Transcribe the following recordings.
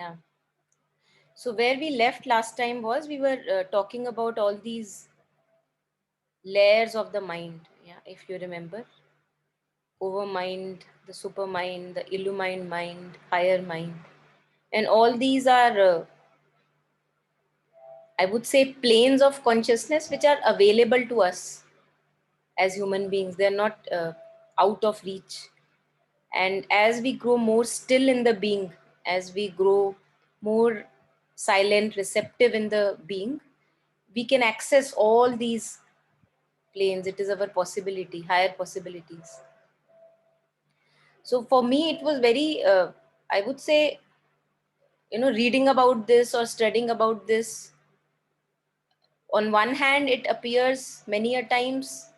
Yeah. So where we left last time was we were talking about all these layers of the mind. Yeah, if you remember, overmind, the supermind, the illumined mind, higher mind, and all these are, I would say, planes of consciousness which are available to us as human beings. They're not out of reach. And as we grow more still in the being, as we grow more silent, receptive in the being, we can access all these planes. It is our possibility, higher possibilities. So for me, it was very, I would say, reading about this or studying about this. On one hand, it appears many a times,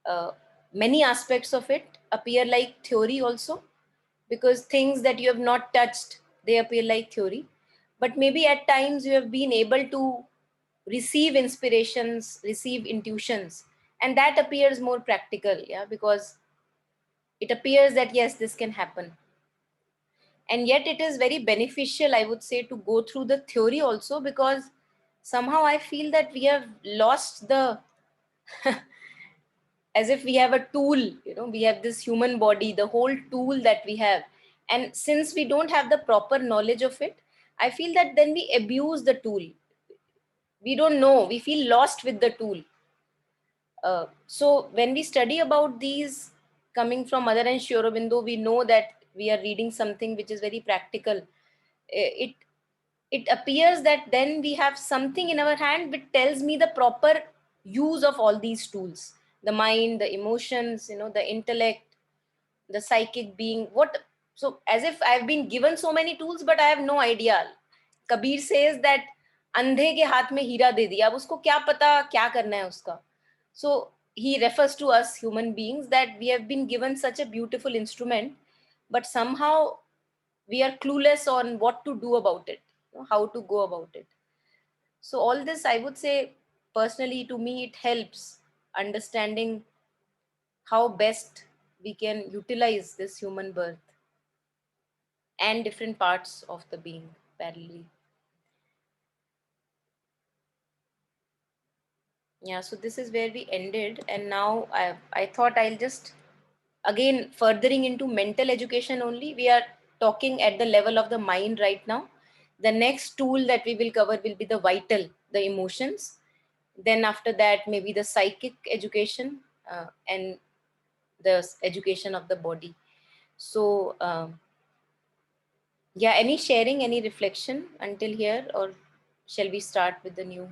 uh, many aspects of it appear like theory also, because things that you have not touched, they appear like theory. But maybe at times you have been able to receive inspirations, receive intuitions, and that appears more practical. Yeah, because it appears that yes, this can happen. And yet it is very beneficial, I would say, to go through the theory also, because somehow I feel that we have lost the as if we have a tool, we have this human body, the whole tool that we have. And since we don't have the proper knowledge of it, I feel that then we abuse the tool. We don't know, we feel lost with the tool. So when we study about these, coming from Mother and Sri Aurobindo, we know that we are reading something which is very practical. It appears that then we have something in our hand which tells me the proper use of all these tools: the mind, the emotions, the intellect, the psychic being. What? So as if I've been given so many tools, but I have no idea. Kabir says that अंधे के हाथ में हीरा दे दिया, अब उसको क्या पता क्या करना है उसका. So he refers to us human beings, that we have been given such a beautiful instrument, but somehow we are clueless on what to do about it, how to go about it. So all this, I would say, personally, to me, it helps understanding how best we can utilize this human birth and different parts of the being parallelly. Yeah, so this is where we ended, and now I thought I'll just again furthering into mental education only. We are talking at the level of the mind right now. The next tool that we will cover will be the vital, the emotions. Then after that, maybe the psychic education, and the education of the body. So yeah, any sharing, any reflection until here, or shall we start with the new?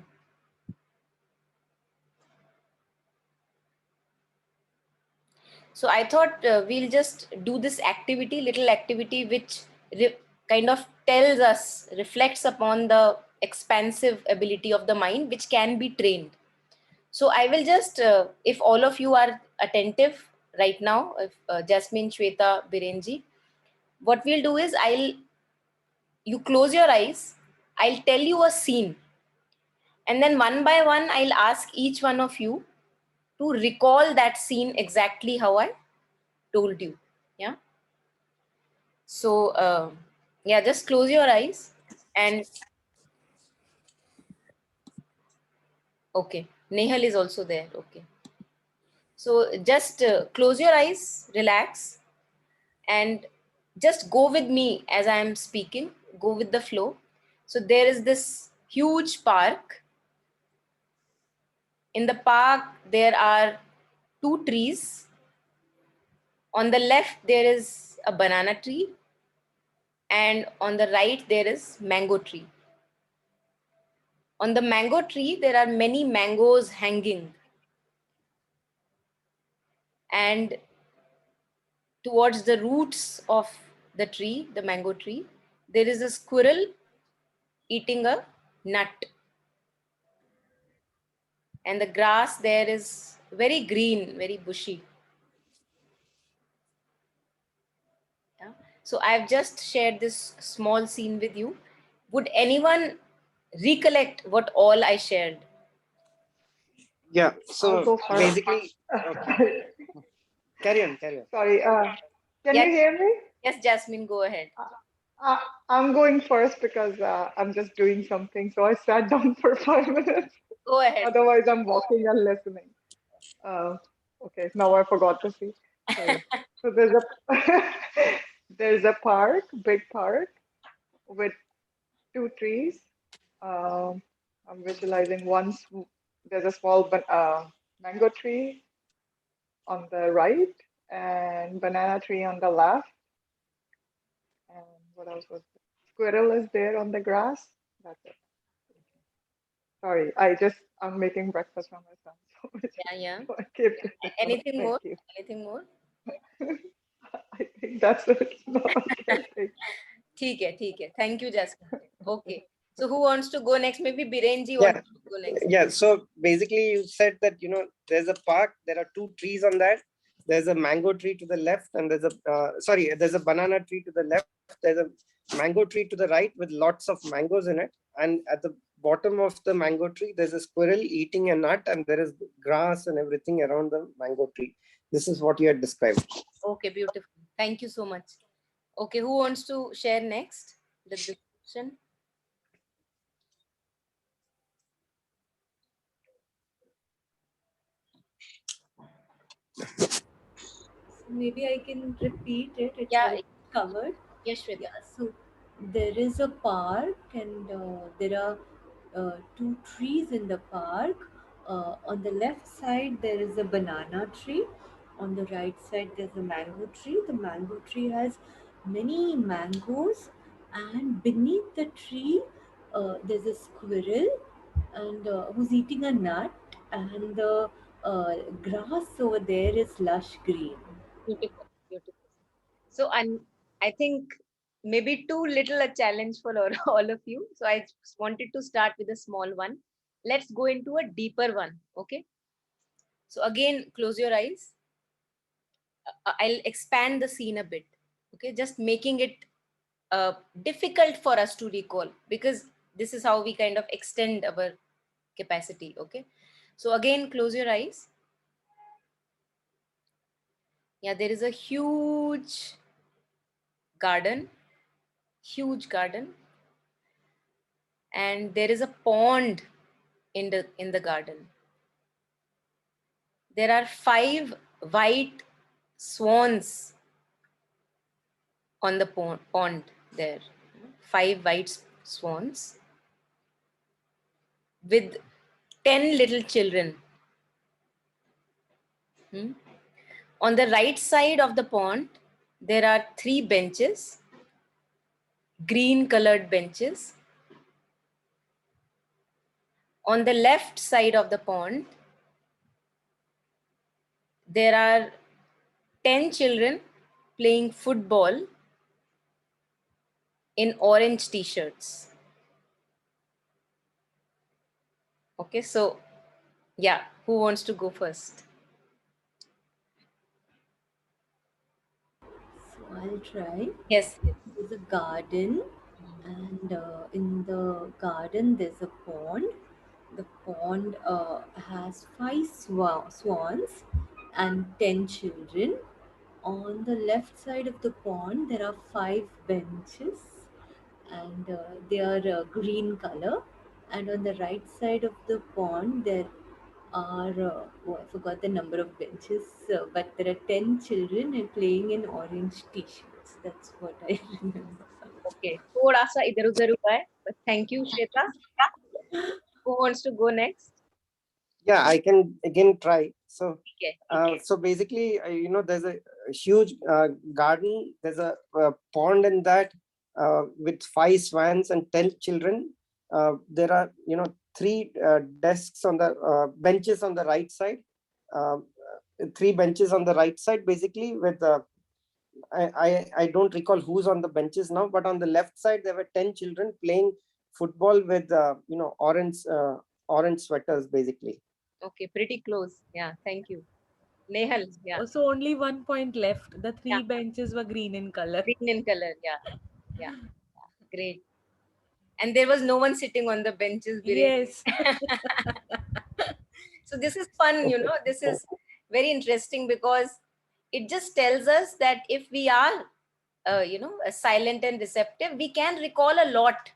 So I thought we'll just do this activity, little activity, which kind of tells us, reflects upon the expansive ability of the mind, which can be trained. So I will just, if all of you are attentive right now, if Jasmine, Shweta, Birenji, what we'll do is you close your eyes, I'll tell you a scene, and then one by one, I'll ask each one of you to recall that scene exactly how I told you. Yeah. So, yeah, just close your eyes and okay, Nehal is also there. Okay. So, just close your eyes, relax, and just go with me as I am speaking. Go with the flow. So, there is this huge park. In the park, there are two trees. On the left, there is a banana tree, and on the right, there is mango tree. On the mango tree, there are many mangoes hanging, and towards the roots of the tree, the mango tree, there is a squirrel eating a nut. And the grass there is very green, very bushy. Yeah? So I've just shared this small scene with you. Would anyone recollect what all I shared? Yeah. I'll So go first. basically, okay. Carry on, carry on. Sorry. Can Yeah, you hear me? yes, Jasmine, go ahead. I'm going first because I'm just doing something. So I sat down for 5 minutes. Go ahead. Otherwise, I'm walking and listening. Uh, okay, now I forgot to see. Sorry. So there's a there's a park, big park with two trees. Um, I'm visualizing there's a small mango tree on the right and banana tree on the left. And what else was there? Squirrel is there on the grass. That's it. Sorry, I'm making breakfast for my son. Yeah, yeah. So I keep Anything thank more? you. Anything more? I think that's it. No, okay, thank ठीक है. Thank you, Jasmine. Okay. So who wants to go next? Maybe Birenji Yeah. wants to go next. Yeah. So basically, you said that, there's a park, there are two trees on that. There's a mango tree to the left, and there's a banana tree to the left. There's a mango tree to the right with lots of mangoes in it. And at the bottom of the mango tree, there's a squirrel eating a nut, and there is grass and everything around the mango tree. This is what you had described. Okay, beautiful. Thank you so much. Okay, who wants to share next the description? Maybe I can repeat it. It's Yeah, all covered. yes, Shweta. Yeah, so there is a park, and there are two trees in the park. On the left side, there is a banana tree. On the right side, there's a mango tree. The mango tree has many mangoes, and beneath the tree, there's a squirrel, and who's eating a nut, and the grass over there is lush green. Beautiful, beautiful. So I think maybe too little a challenge for all of you. So I just wanted to start with a small one. Let's go into a deeper one. Okay. So again, close your eyes. I'll expand the scene a bit. Okay, just making it difficult for us to recall, because this is how we kind of extend our capacity. Okay, so again, close your eyes. Yeah, there is a huge garden, and there is a pond in the garden. There are 5 white swans on the pond there. 5 white swans with 10 little children. Hmm? On the right side of the pond, there are 3 benches, green colored benches. On the left side of the pond, there are 10 children playing football in orange t-shirts. Okay, so yeah, who wants to go first? So I'll try. Yes. There's a garden, and in the garden there's a pond. The pond has 5 swans and 10 children. On the left side of the pond, there are 5 benches, and they are green color. And on the right side of the pond, there are I forgot the number of benches, but there are 10 children and playing in orange t-shirts. That's what I remember. Okay, थोड़ा सा इधर उधर हुआ है, but thank you, Shweta. Who wants to go next? Yeah, I can again try. So, Okay. so basically, there's a huge garden. There's a pond in that with 5 swans and 10 children. There are, 3 desks on the benches on the right side. 3 benches on the right side, basically with I don't recall who's on the benches now, but on the left side there were 10 children playing football with orange sweaters, basically. Okay, pretty close. Yeah, thank you. Nehal, yeah. So only 1 point left. The 3 Yeah. benches were green in color. Green in color, yeah. Great. And there was no one sitting on the benches. Yes. So this is fun, this is very interesting, because it just tells us that if we are silent and receptive, we can recall a lot.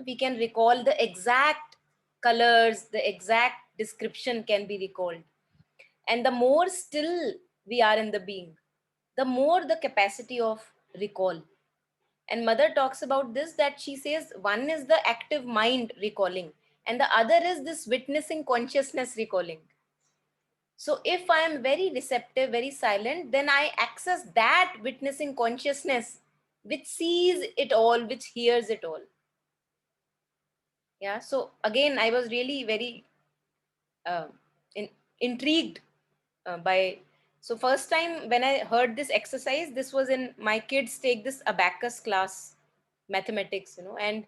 We can recall the exact colors, the exact description can be recalled. And the more still we are in the being, the more the capacity of recall. And mother talks about this, that she says one is the active mind recalling, and the other is this witnessing consciousness recalling. So if I am very receptive, very silent, then I access that witnessing consciousness which sees it all, which hears it all. Yeah. So again, I was really very uh, intrigued by. So first time when I heard this exercise, this was in my kids take this abacus class, mathematics, and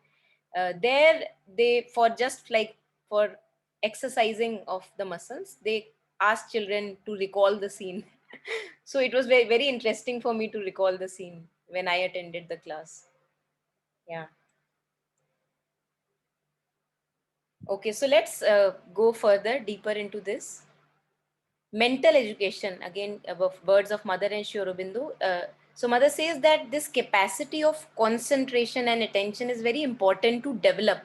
there they, for just like for exercising of the muscles, they asked children to recall the scene. So it was very, very interesting for me to recall the scene when I attended the class. Yeah. Okay, so let's go further, deeper into this. Mental education, again, above words of Mother and Sri Aurobindo. So Mother says that this capacity of concentration and attention is very important to develop,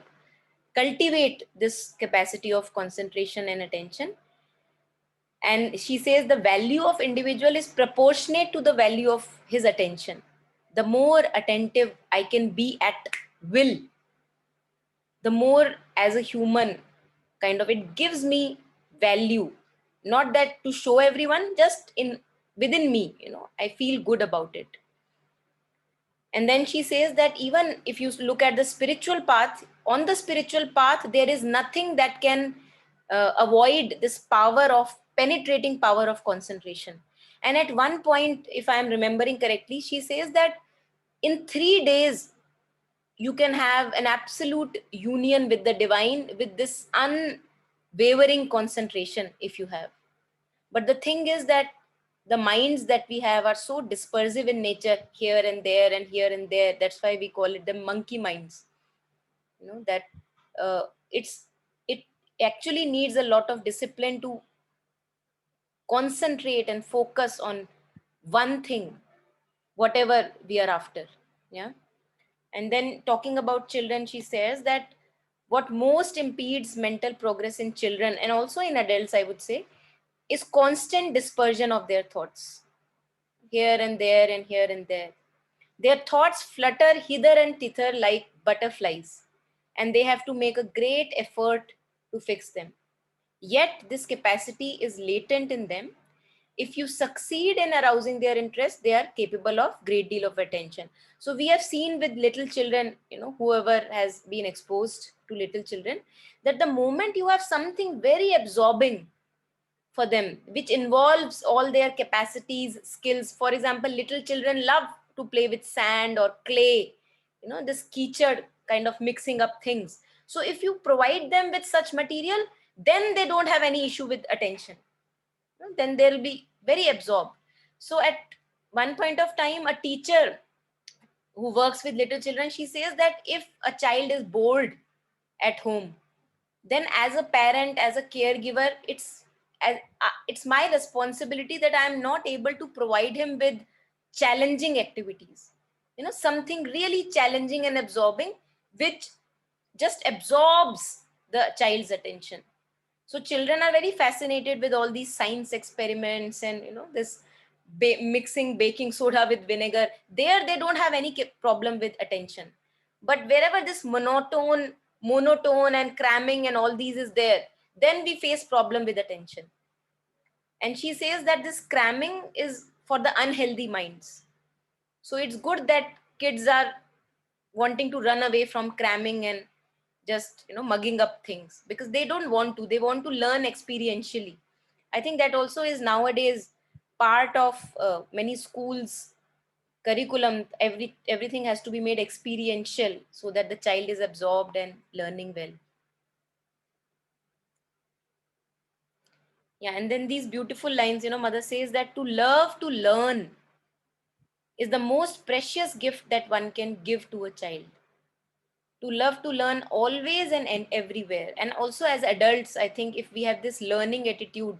cultivate this capacity of concentration and attention. And she says the value of individual is proportionate to the value of his attention. The more attentive I can be at will, the more as a human, kind of, it gives me value. Not that to show everyone, just in within me, I feel good about it. And then she says that even if you look at the spiritual path, on the spiritual path there is nothing that can avoid this power of penetrating power of concentration. And at one point, if I am remembering correctly, she says that in 3 days you can have an absolute union with the divine with this unwavering concentration if you have. But the thing is that the minds that we have are so dispersive in nature, here and there and here and there. That's why we call it the monkey minds. That uh, it actually needs a lot of discipline to concentrate and focus on one thing, whatever we are after. Yeah. And then talking about children, she says that what most impedes mental progress in children and also in adults, I would say, is constant dispersion of their thoughts, here and there and here and there. Their thoughts flutter hither and thither like butterflies, and they have to make a great effort to fix them. Yet, this capacity is latent in them. If you succeed in arousing their interest, they are capable of great deal of attention. So we have seen with little children, whoever has been exposed to little children, that the moment you have something very absorbing for them, which involves all their capacities, skills. For example, little children love to play with sand or clay, this keychain kind of mixing up things. So if you provide them with such material, then they don't have any issue with attention. Then they'll be very absorbed. So at one point of time, a teacher who works with little children, she says that if a child is bored at home, then as a parent, as a caregiver, it's my responsibility that I am not able to provide him with challenging activities, something really challenging and absorbing, which just absorbs the child's attention. So children are very fascinated with all these science experiments and this mixing baking soda with vinegar. There they don't have any problem with attention. But wherever this monotone and cramming and all these is there, then we face problem with attention. And she says that this cramming is for the unhealthy minds. So it's good that kids are wanting to run away from cramming and just mugging up things, because they don't want to, they want to learn experientially. I think that also is nowadays part of many schools curriculum. Everything has to be made experiential so that the child is absorbed and learning well. Yeah. And then these beautiful lines, mother says that to love to learn is the most precious gift that one can give to a child. To love to learn always and everywhere. And also as adults, I think if we have this learning attitude,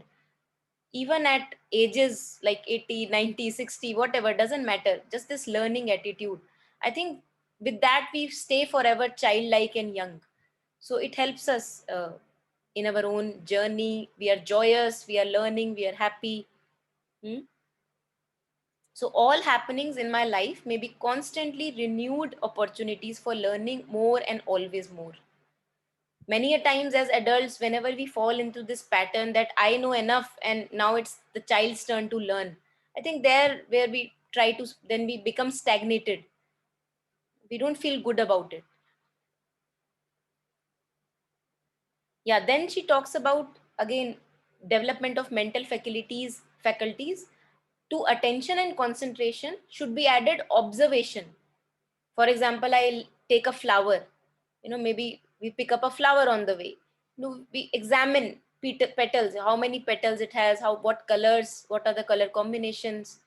even at ages like 80, 90, 60, whatever, doesn't matter, just this learning attitude, I think with that we stay forever childlike and young. So it helps us in our own journey. We are joyous, we are learning, we are happy. Hmm? So all happenings in my life may be constantly renewed opportunities for learning more and always more. Many a times as adults, whenever we fall into this pattern that I know enough and now it's the child's turn to learn, I think there where we try to, then we become stagnated. We don't feel good about it. Yeah, then she talks about again development of mental faculties to attention and concentration should be added observation. For example, I'll take a flower, maybe we pick up a flower on the way. We examine petals, how many petals it has, what colors, what are the color combinations.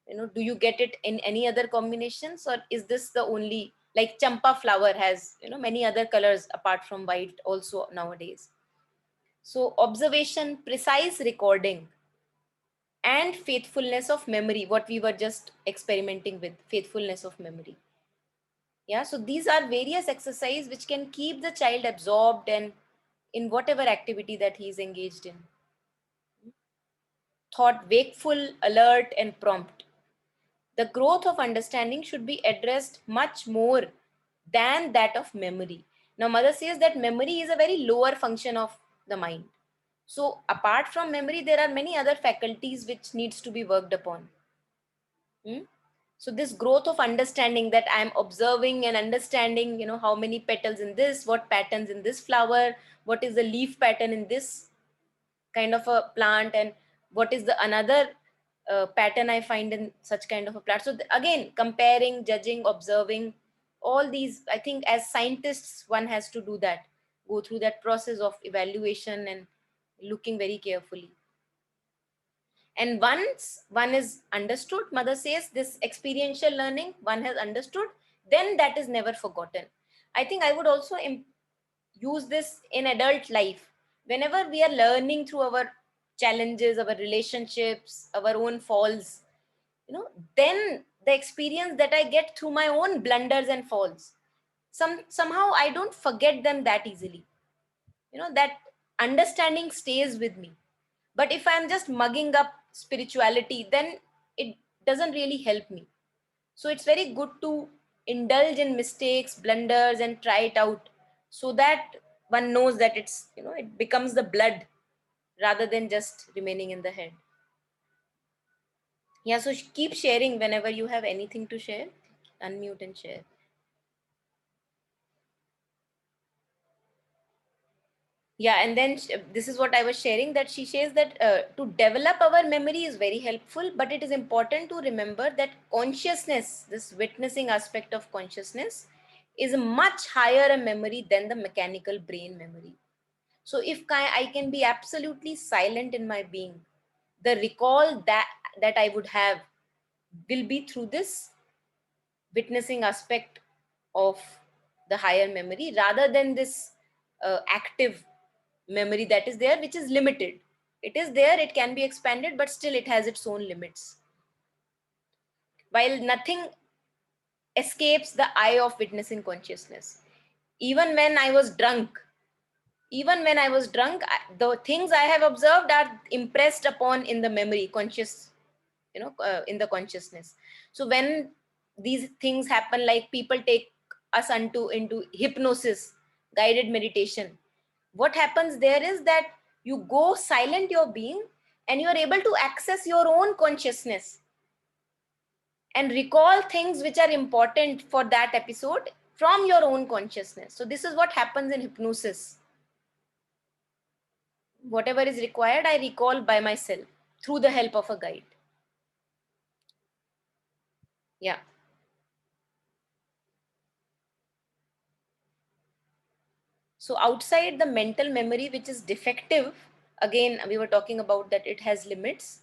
Do you get it in any other combinations, or is this the only, like champa flower has, many other colors apart from white also nowadays. So observation, precise recording, and faithfulness of memory, what we were just experimenting with, faithfulness of memory. Yeah, so these are various exercises which can keep the child absorbed and in whatever activity that he is engaged in. Thought wakeful, alert, and prompt. The growth of understanding should be addressed much more than that of memory. Now, mother says that memory is a very lower function of the mind. So, apart from memory, there are many other faculties which needs to be worked upon. Hmm? So this growth of understanding, that I'm observing and understanding, how many petals in this, what patterns in this flower, what is the leaf pattern in this kind of a plant, and what is the another pattern I find in such kind of a plant. So again, comparing, judging, observing, all these, I think as scientists one has to do that, go through that process of evaluation and looking very carefully. And once one is understood, mother says, this experiential learning, one has understood, then that is never forgotten. I think I would also use this in adult life. Whenever we are learning through our challenges, our relationships, our own falls, then the experience that I get through my own blunders and falls, somehow I don't forget them that easily. That understanding stays with me. But if I'm just mugging up spirituality, then it doesn't really help me. So it's very good to indulge in mistakes, blunders, and try it out, so that one knows that it's, it becomes the blood rather than just remaining in the head. Yeah, so keep sharing whenever you have anything to share. Unmute and share. Yeah, and then this is what I was sharing, that she says that to develop our memory is very helpful, but it is important to remember that consciousness, this witnessing aspect of consciousness, is a much higher a memory than the mechanical brain memory. So if I can be absolutely silent in my being, the recall that I would have will be through this witnessing aspect of the higher memory, rather than this active memory that is there, which is limited. It is there, it can be expanded, but still it has its own limits. While nothing escapes the eye of witnessing consciousness. Even when I was drunk, the things I have observed are impressed upon in the memory, conscious, in the consciousness. So when these things happen, like people take us into hypnosis, guided meditation, what happens there is that you go silent your being, and you are able to access your own consciousness and recall things which are important for that episode from your own consciousness. So this is what happens in hypnosis. Whatever is required, I recall by myself through the help of a guide. Yeah. So outside the mental memory, which is defective, again, we were talking about that it has limits.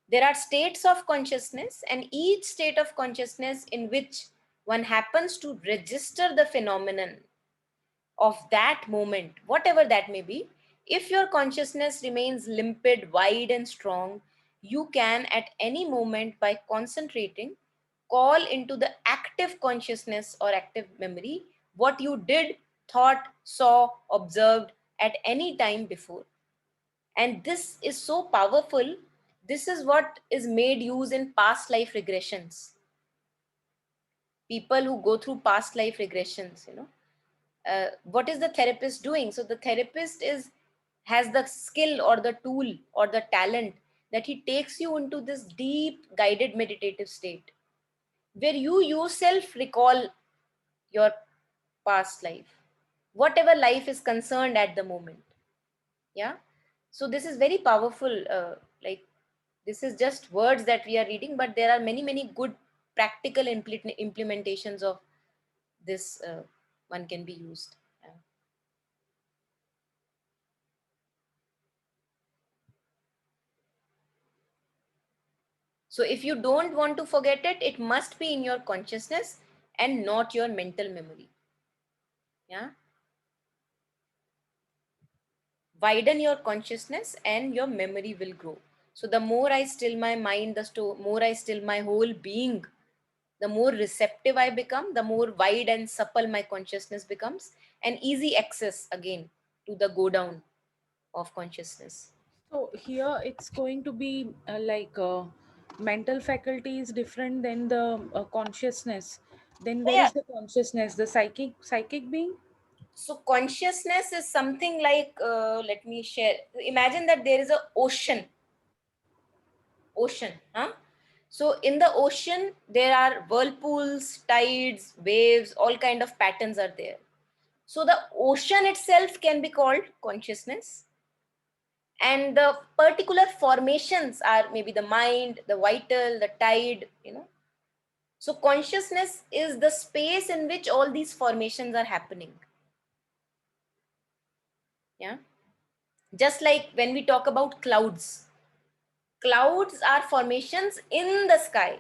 There are states of consciousness, and each state of consciousness in which one happens to register the phenomenon of that moment, whatever that may be, If your consciousness remains limpid, wide, and strong, you can at any moment, by concentrating, call into the active consciousness or active memory what you did, thought, saw, observed at any time before. And this is so powerful. This is what is made use in past life regressions. People who go through past life regressions, what is the therapist doing? So the therapist has the skill or the tool or the talent that he takes you into this deep guided meditative state where you yourself recall your past life, whatever life is concerned at the moment. Yeah. So this is very powerful. Like, this is just words that we are reading, but there are many good practical implementations of this. One can be used. Yeah. So if you don't want to forget it, it must be in your consciousness and not your mental memory. Yeah. Widen your consciousness and your memory will grow. So the more I still my mind, more I still my whole being, the more receptive I become, the more wide and supple my consciousness becomes, and easy access again to the go down of consciousness. So here it's going to be mental faculty is different than the consciousness. Then there Yeah. is the consciousness, the psychic being. So consciousness is something like, let me share. Imagine that there is a ocean, huh? So in the ocean, there are whirlpools, tides, waves, all kind of patterns are there. So the ocean itself can be called consciousness, and the particular formations are maybe the mind, the vital, the tide. So consciousness is the space in which all these formations are happening. Yeah. Just like when we talk about clouds are formations in the sky.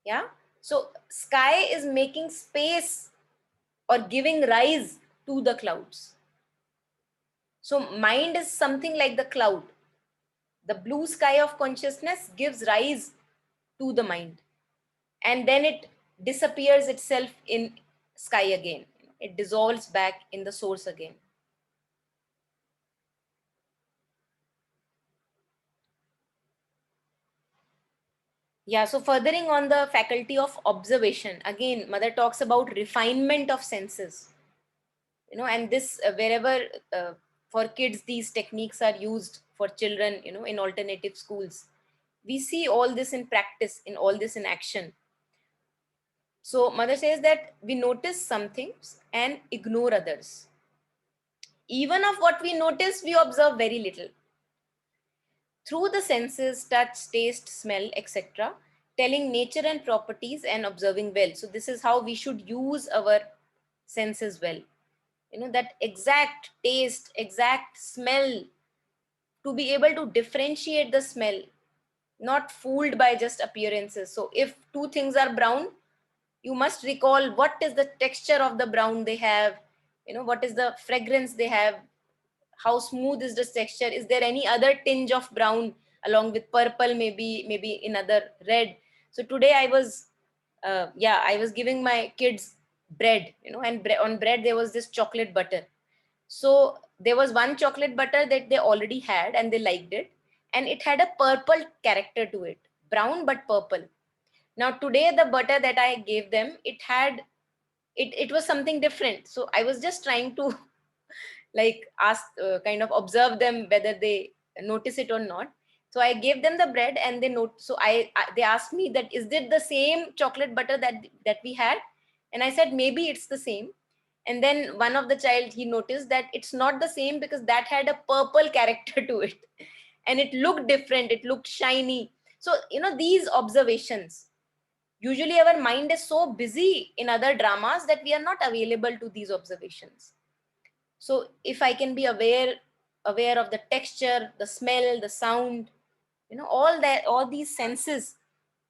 Yeah. So sky is making space or giving rise to the clouds. So mind is something like the cloud. The blue sky of consciousness gives rise to the mind, and then it disappears itself in sky again. It dissolves back in the source again. Yeah, so furthering on the faculty of observation, again, Mother talks about refinement of senses. And this, wherever for kids, these techniques are used for children, in alternative schools. We see all this in practice, in all this in action. So Mother says that we notice some things and ignore others. Even of what we notice, we observe very little. Through the senses, touch, taste, smell, etc., telling nature and properties and observing well. So this is how we should use our senses well. That exact taste, exact smell, to be able to differentiate the smell, not fooled by just appearances. So if two things are brown, you must recall what is the texture of the brown they have, what is the fragrance they have, how smooth is the texture, is there any other tinge of brown along with purple, maybe another red. So today I was I was giving my kids bread, and on bread there was this chocolate butter. So there was one chocolate butter that they already had and they liked it, and it had a purple character to it, brown but purple. Now today the butter that I gave them, it was something different. So I was just trying to like ask, kind of observe them whether they notice it or not. So I gave them the bread and they note. So they asked me that, is it the same chocolate butter that we had? And I said maybe it's the same. And then one of the child, he noticed that it's not the same because that had a purple character to it, and it looked different, it looked shiny. So these observations, usually our mind is so busy in other dramas that we are not available to these observations. So if I can be aware of the texture, the smell, the sound, all these senses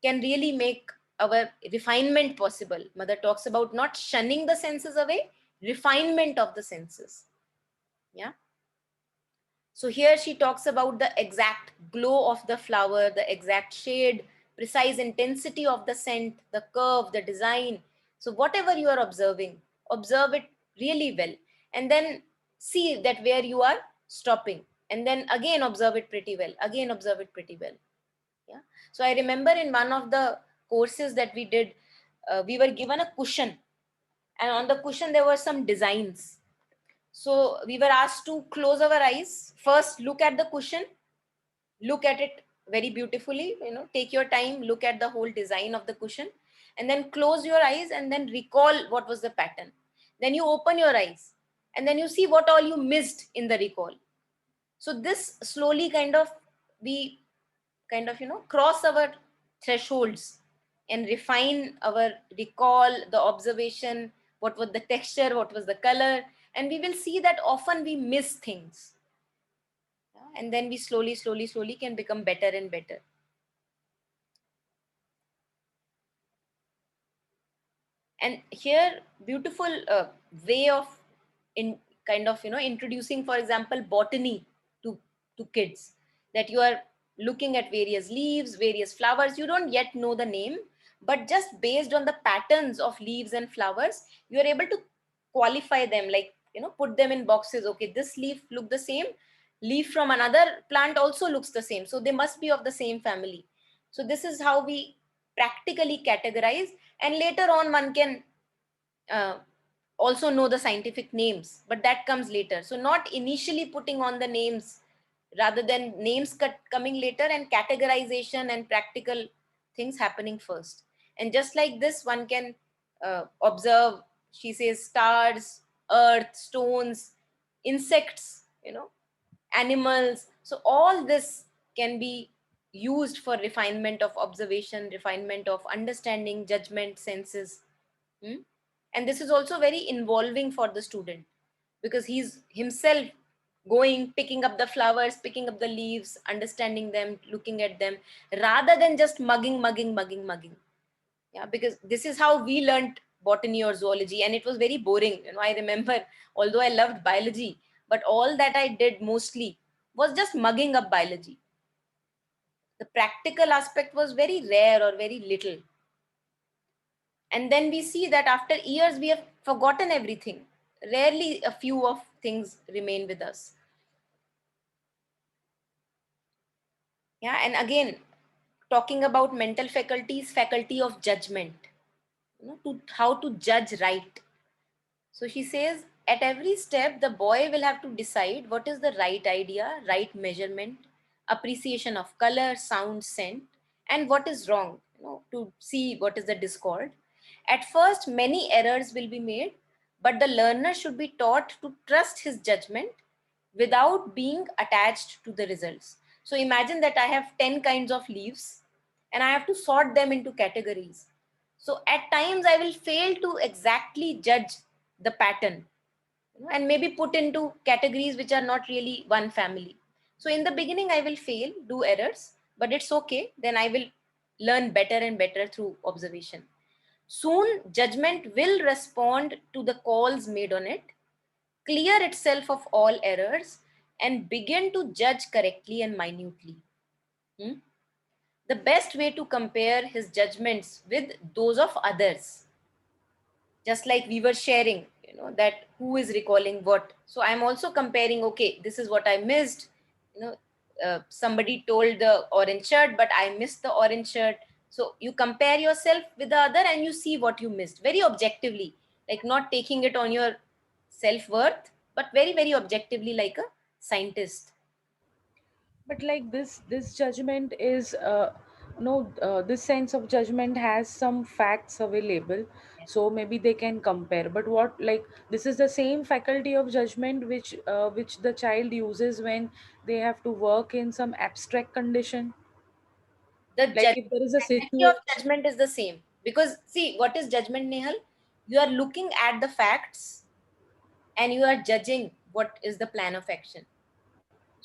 can really make our refinement possible. Mother talks about not shunning the senses away, refinement of the senses. Yeah. So here she talks about the exact glow of the flower, the exact shade, precise intensity of the scent, the curve, the design. So whatever you are observing, observe it really well, and then see that where you are stopping, and then again observe it pretty well, again observe it pretty well. Yeah. So I remember in one of the courses that we did, we were given a cushion, and on the cushion there were some designs. So we were asked to close our eyes, first look at the cushion, look at it very beautifully, take your time, look at the whole design of the cushion, and then close your eyes and then recall what was the pattern. Then you open your eyes and then you see what all you missed in the recall. So this slowly we cross our thresholds and refine our recall, the observation, what was the texture, what was the color, and we will see that often we miss things. Yeah, and then we slowly can become better and better. And here beautiful way of in introducing, for example, botany to kids, that you are looking at various leaves, various flowers, you don't yet know the name, but just based on the patterns of leaves and flowers you are able to qualify them, like put them in boxes. Okay, this leaf look the same, leaf from another plant also looks the same, so they must be of the same family. So this is how we practically categorize, and later on one can uh, also know the scientific names, but that comes later. So not initially putting on the names, rather than names coming later, and categorization and practical things happening first. And just like this one can observe, she says, stars, earth, stones, insects, animals. So all this can be used for refinement of observation, refinement of understanding, judgment, senses. Hmm? And this is also very involving for the student, because he's himself going, picking up the flowers, picking up the leaves, understanding them, looking at them, rather than just mugging. Yeah, because this is how we learned botany or zoology, and it was very boring. I remember, although I loved biology, but all that I did mostly was just mugging up biology. The practical aspect was very rare or very little. And then we see that after years we have forgotten everything. Rarely a few of things remain with us. Yeah, and again, talking about mental faculties, faculty of judgment, to how to judge right. So she says, at every step, the boy will have to decide what is the right idea, right measurement, appreciation of color, sound, scent, and what is wrong, to see what is the discord. At first, many errors will be made, but the learner should be taught to trust his judgment without being attached to the results. So imagine that I have 10 kinds of leaves and I have to sort them into categories. So at times I will fail to exactly judge the pattern, and maybe put into categories which are not really one family. So in the beginning I will fail, do errors, but it's okay. Then I will learn better and better through observation. Soon judgment will respond to the calls made on it, clear itself of all errors, and begin to judge correctly and minutely. Hmm? The best way to compare his judgments with those of others, just like we were sharing, that who is recalling what. So I'm also comparing, okay, this is what I missed. Somebody told the orange shirt, but I missed the orange shirt. So you compare yourself with the other and you see what you missed very objectively, like not taking it on your self-worth, but very, very objectively, like a scientist. But like this judgment is no this sense of judgment has some facts available, so maybe they can compare. But what, like, this is the same faculty of judgment which the child uses when they have to work in some abstract condition, The like if there is a faculty of situation. judgment is the same, because see, what is judgment, Nehal? You are looking at the facts and you are judging what is the plan of action.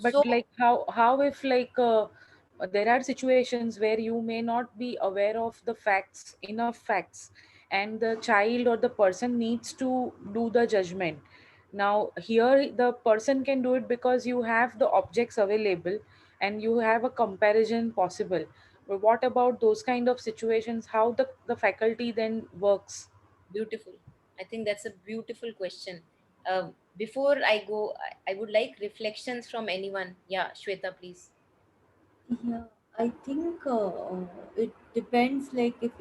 But So like how if like there are situations where you may not be aware of the facts, enough facts, and the child or the person needs to do the judgment. Now here the person can do it because you have the objects available and you have a comparison possible. But what about those kind of situations, how the faculty then works? Beautiful. I think that's a beautiful question. Before I go, I would like reflections from anyone. Yeah, Shweta, please. Yeah, I think it depends. Like if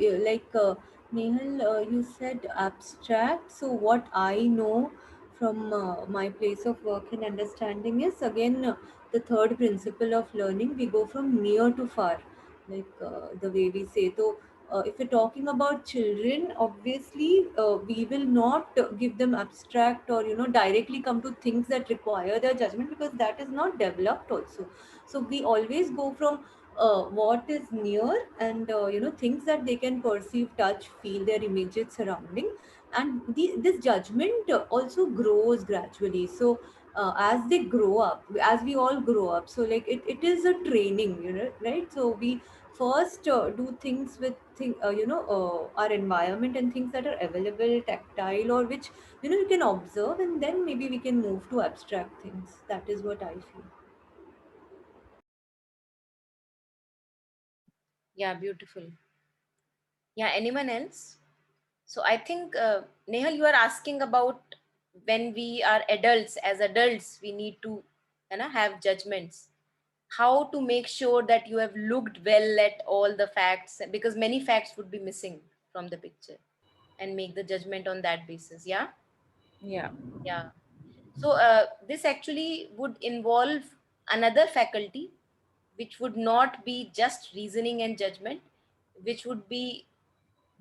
Nehal, you said abstract. So what I know from my place of work and understanding is again the third principle of learning. We go from near to far, like the way we say. So if we're talking about children, obviously we will not give them abstract or directly come to things that require their judgment, because that is not developed also. So we always go from what is near, and things that they can perceive, touch, feel, their immediate surrounding. And this judgment also grows gradually. So as they grow up, as we all grow up, so like it is a training, right? So we first do things with our environment and things that are available, tactile, or which you can observe, and then maybe we can move to abstract things. That is what I feel. Yeah, beautiful. Yeah, anyone else? So I think, Nehal, you are asking about when we are adults, as adults, we need to have judgments. How to make sure that you have looked well at all the facts, because many facts would be missing from the picture, and make the judgment on that basis. Yeah. Yeah. Yeah. So this actually would involve another faculty, which would not be just reasoning and judgment, which would be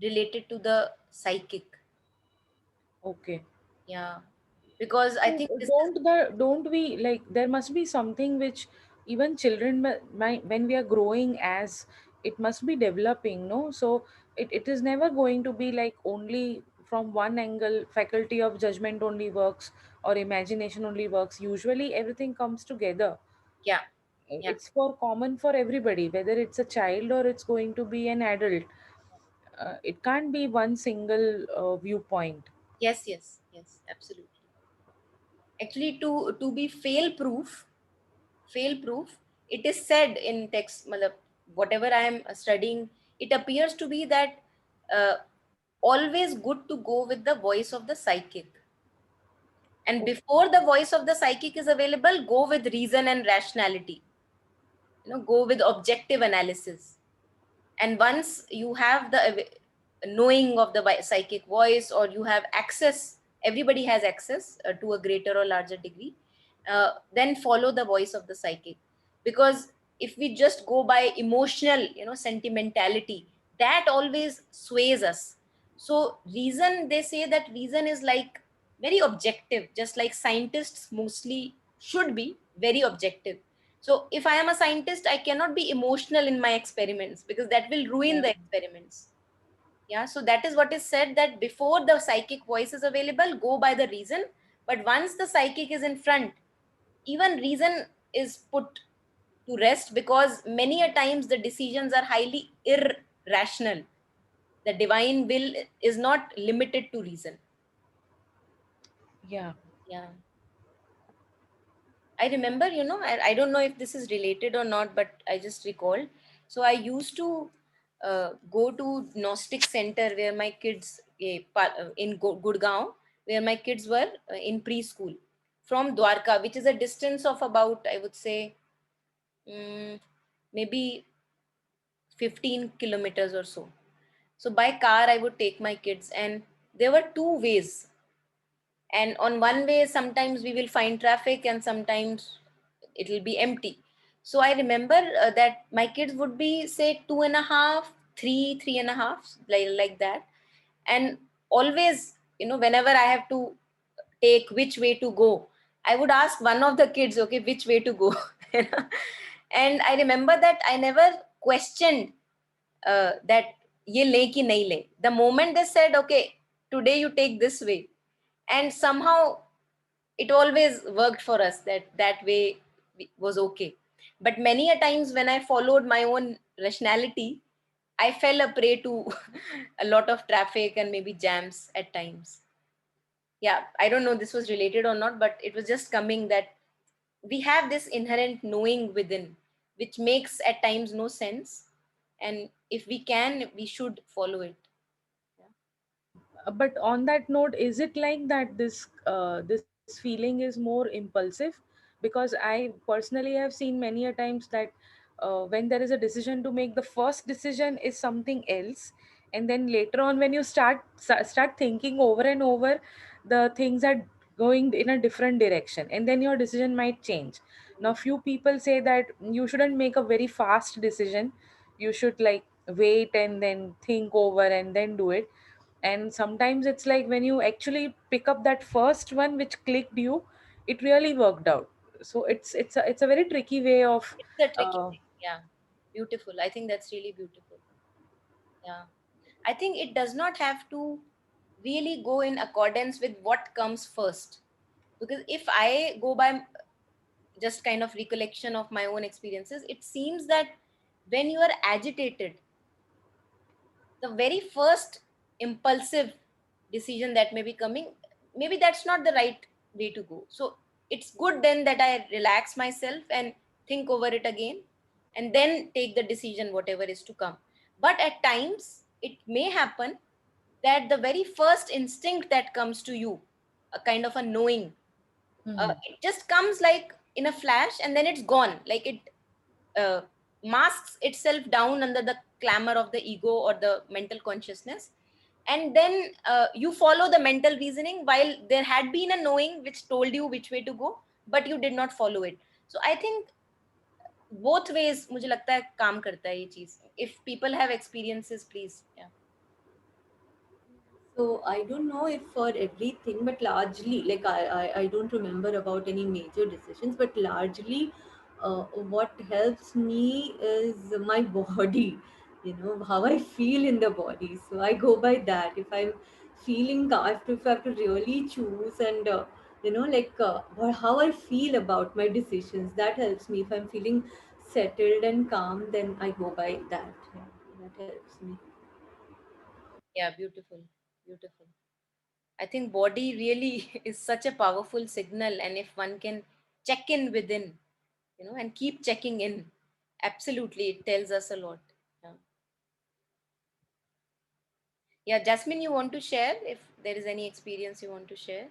related to the psychic. Okay. Yeah, because I So think this is, don't we, like, there must be something which even children when we are growing, as it must be developing, no? So it is never going to be like only from one angle, faculty of judgment only works or imagination only works. Usually everything comes together. yeah, yeah, It's for common for everybody, whether it's a child or it's going to be an adult. It can't be one single viewpoint. yes, yes, yes, absolutely. Actually, to be fail proof, it is said in text, matlab, whatever I am studying, it appears to be that uh, always good to go with the voice of the psychic, and Okay. before the voice of the psychic is available, go with reason and rationality, go with objective analysis. And once you have the knowing of the psychic voice, or you have access, everybody has access to a greater or larger degree, then follow the voice of the psychic. Because if we just go by emotional, sentimentality, that always sways us. So reason, they say that reason is like very objective, just like scientists mostly should be very objective. So if I am a scientist, I cannot be emotional in my experiments, because that will ruin Yeah. the experiments. Yeah. So that is what is said, that before the psychic voice is available, go by the reason. But once the psychic is in front, even reason is put to rest, because many a times the decisions are highly irrational. The divine will is not limited to reason. Yeah. Yeah. I remember, I don't know if this is related or not, but I just recalled. So I used to go to Gnostic Center where my kids, in Gurgaon, where my kids were in preschool, from Dwarka, which is a distance of about, I would say, mm, maybe 15 kilometers or so. So by car, I would take my kids, and there were two ways. And on one way, sometimes we will find traffic, and sometimes it will be empty. So I remember that my kids would be, say, 2.5, 3, 3.5, like that. And always, whenever I have to take which way to go, I would ask one of the kids, okay, which way to go. And I remember that I never questioned that ye le ki nahi le. The moment they said, okay, today you take this way, and somehow it always worked for us, that that way was okay. But many a times when I followed my own rationality, I fell a prey to a lot of traffic and maybe jams at times. Yeah, I don't know this was related or not, but it was just coming that we have this inherent knowing within, which makes at times no sense. And if we can, we should follow it. But on that note, is it like that this feeling is more impulsive? Because I personally have seen many a times that when there is a decision to make, the first decision is something else, and then later on when you start thinking over and over, the things are going in a different direction, and then your decision might change. Now few people say that you shouldn't make a very fast decision, you should like wait and then think over and then do it. And sometimes it's like when you actually pick up that first one which clicked you, it really worked out. So it's a very tricky way of It's a tricky uh, thing. Yeah. Beautiful. I think that's really beautiful. Yeah. I think it does not have to really go in accordance with what comes first. Because if I go by just kind of recollection of my own experiences, it seems that when you are agitated, the very first impulsive decision that may be coming, maybe that's not the right way to go. So it's good then that I relax myself and think over it again, and then take the decision whatever is to come. But at times it may happen that the very first instinct that comes to you, a kind of a knowing, Mhm. it just comes like in a flash, and then it's gone, like it uh, masks itself down under the clamor of the ego or the mental consciousness. And then you follow the mental reasoning, while there had been a knowing which told you which way to go, but you did not follow it. So I think both ways मुझे लगता है काम करता है ये चीज. If people have experiences, please. Yeah. So I don't know if for everything, but largely, like I don't remember about any major decisions, but largely, what helps me is my body, how I feel in the body. So I go by that. If I'm feeling, if I have to really choose and, how I feel about my decisions, that helps me. If I'm feeling settled and calm, then I go by that. Yeah, that helps me. Yeah, beautiful. Beautiful. I think body really is such a powerful signal, and if one can check in within, and keep checking in, absolutely, it tells us a lot. Yeah. Yeah, Jasmine, you want to share if there is any experience you want to share?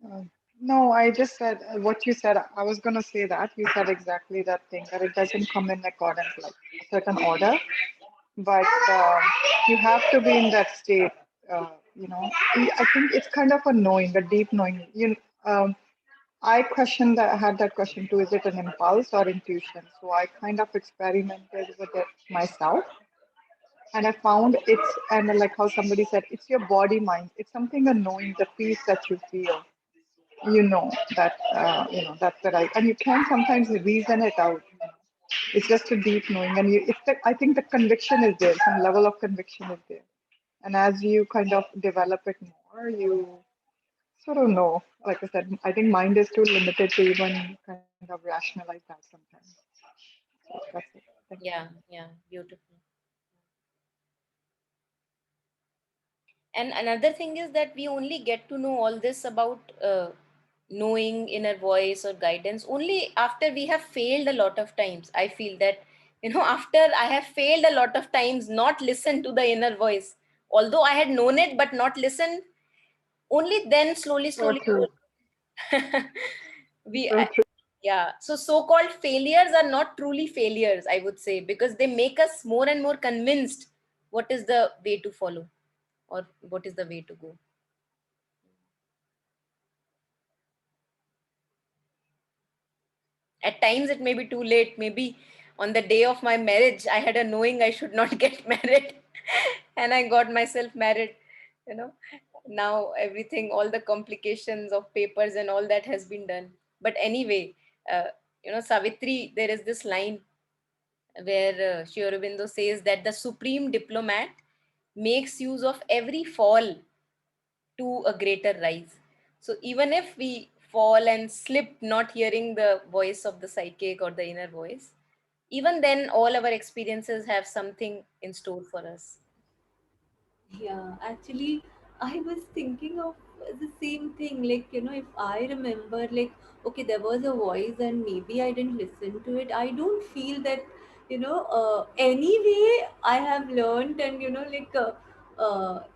Uh, no, I just said what you said. I was going to say that. You said exactly that thing, that it doesn't come in accordance like a certain order, but you have to be in that state. I think it's kind of a knowing, a deep knowing. I questioned that. I had that question too. Is it an impulse or intuition? So I kind of experimented with it myself, and I found it's, and like how somebody said, it's your body mind. It's something, a knowing, the peace that you feel. You know that that's the right, and you can sometimes reason it out. It's just a deep knowing, and I think the conviction is there. Some level of conviction is there, and as you kind of develop it more, you sort of know. Like I said, I think mind is too limited to even kind of rationalize that sometimes. So that's it. Thank you. Yeah, yeah, beautiful. And another thing is that we only get to know all this about knowing inner voice or guidance only after we have failed a lot of times. I feel that, after I have failed a lot of times, not listened to the inner voice, although I had known it but not listened, only then slowly, So slowly, true. we So true. yeah. So so-called failures are not truly failures, I would say, because they make us more and more convinced what is the way to follow, or what is the way to go. At times it may be too late. Maybe on the day of my marriage I had a knowing I should not get married, and I got myself married. you know Now everything, all the complications of papers and all that has been done. But anyway, uh, Savitri, there is this line where Sri Aurobindo says that the supreme diplomat makes use of every fall to a greater rise. So even if we fall and slip, not hearing the voice of the psychic or the inner voice, even then all our experiences have something in store for us. Yeah, actually, I was thinking of the same thing. Like, if I remember, like, okay, there was a voice and maybe I didn't listen to it. I don't feel that, anyway, I have learned and,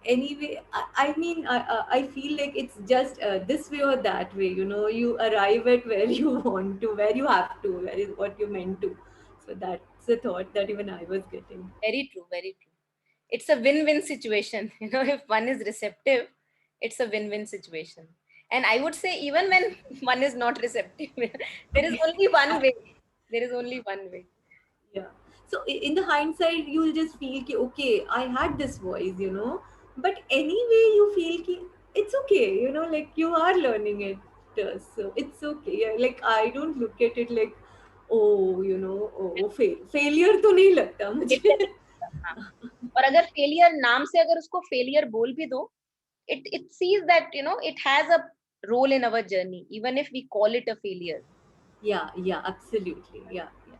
anyway, I mean, I feel like it's just this way or that way, you arrive at where you want to, where you have to, where is what you meant to. So that's the thought that even I was getting. Very true, very true. It's a win-win situation. If one is receptive, it's a win-win situation. And I would say even when one is not receptive, there is only one way. There is only one way. Yeah. So in the hindsight, you'll just feel ki, okay, I had this voice, but anyway, you feel ki, it's okay, like you are learning it. So it's okay. Yeah, like I don't look at it like, oh, failure तो नहीं लगता Failure मुझे. नहीं होता, हाँ. और अगर failure नाम से अगर उसको फेलियर बोल भी दो, it sees that it has a role in our journey, even if we call it a failure. Yeah, yeah, absolutely. Yeah, yeah.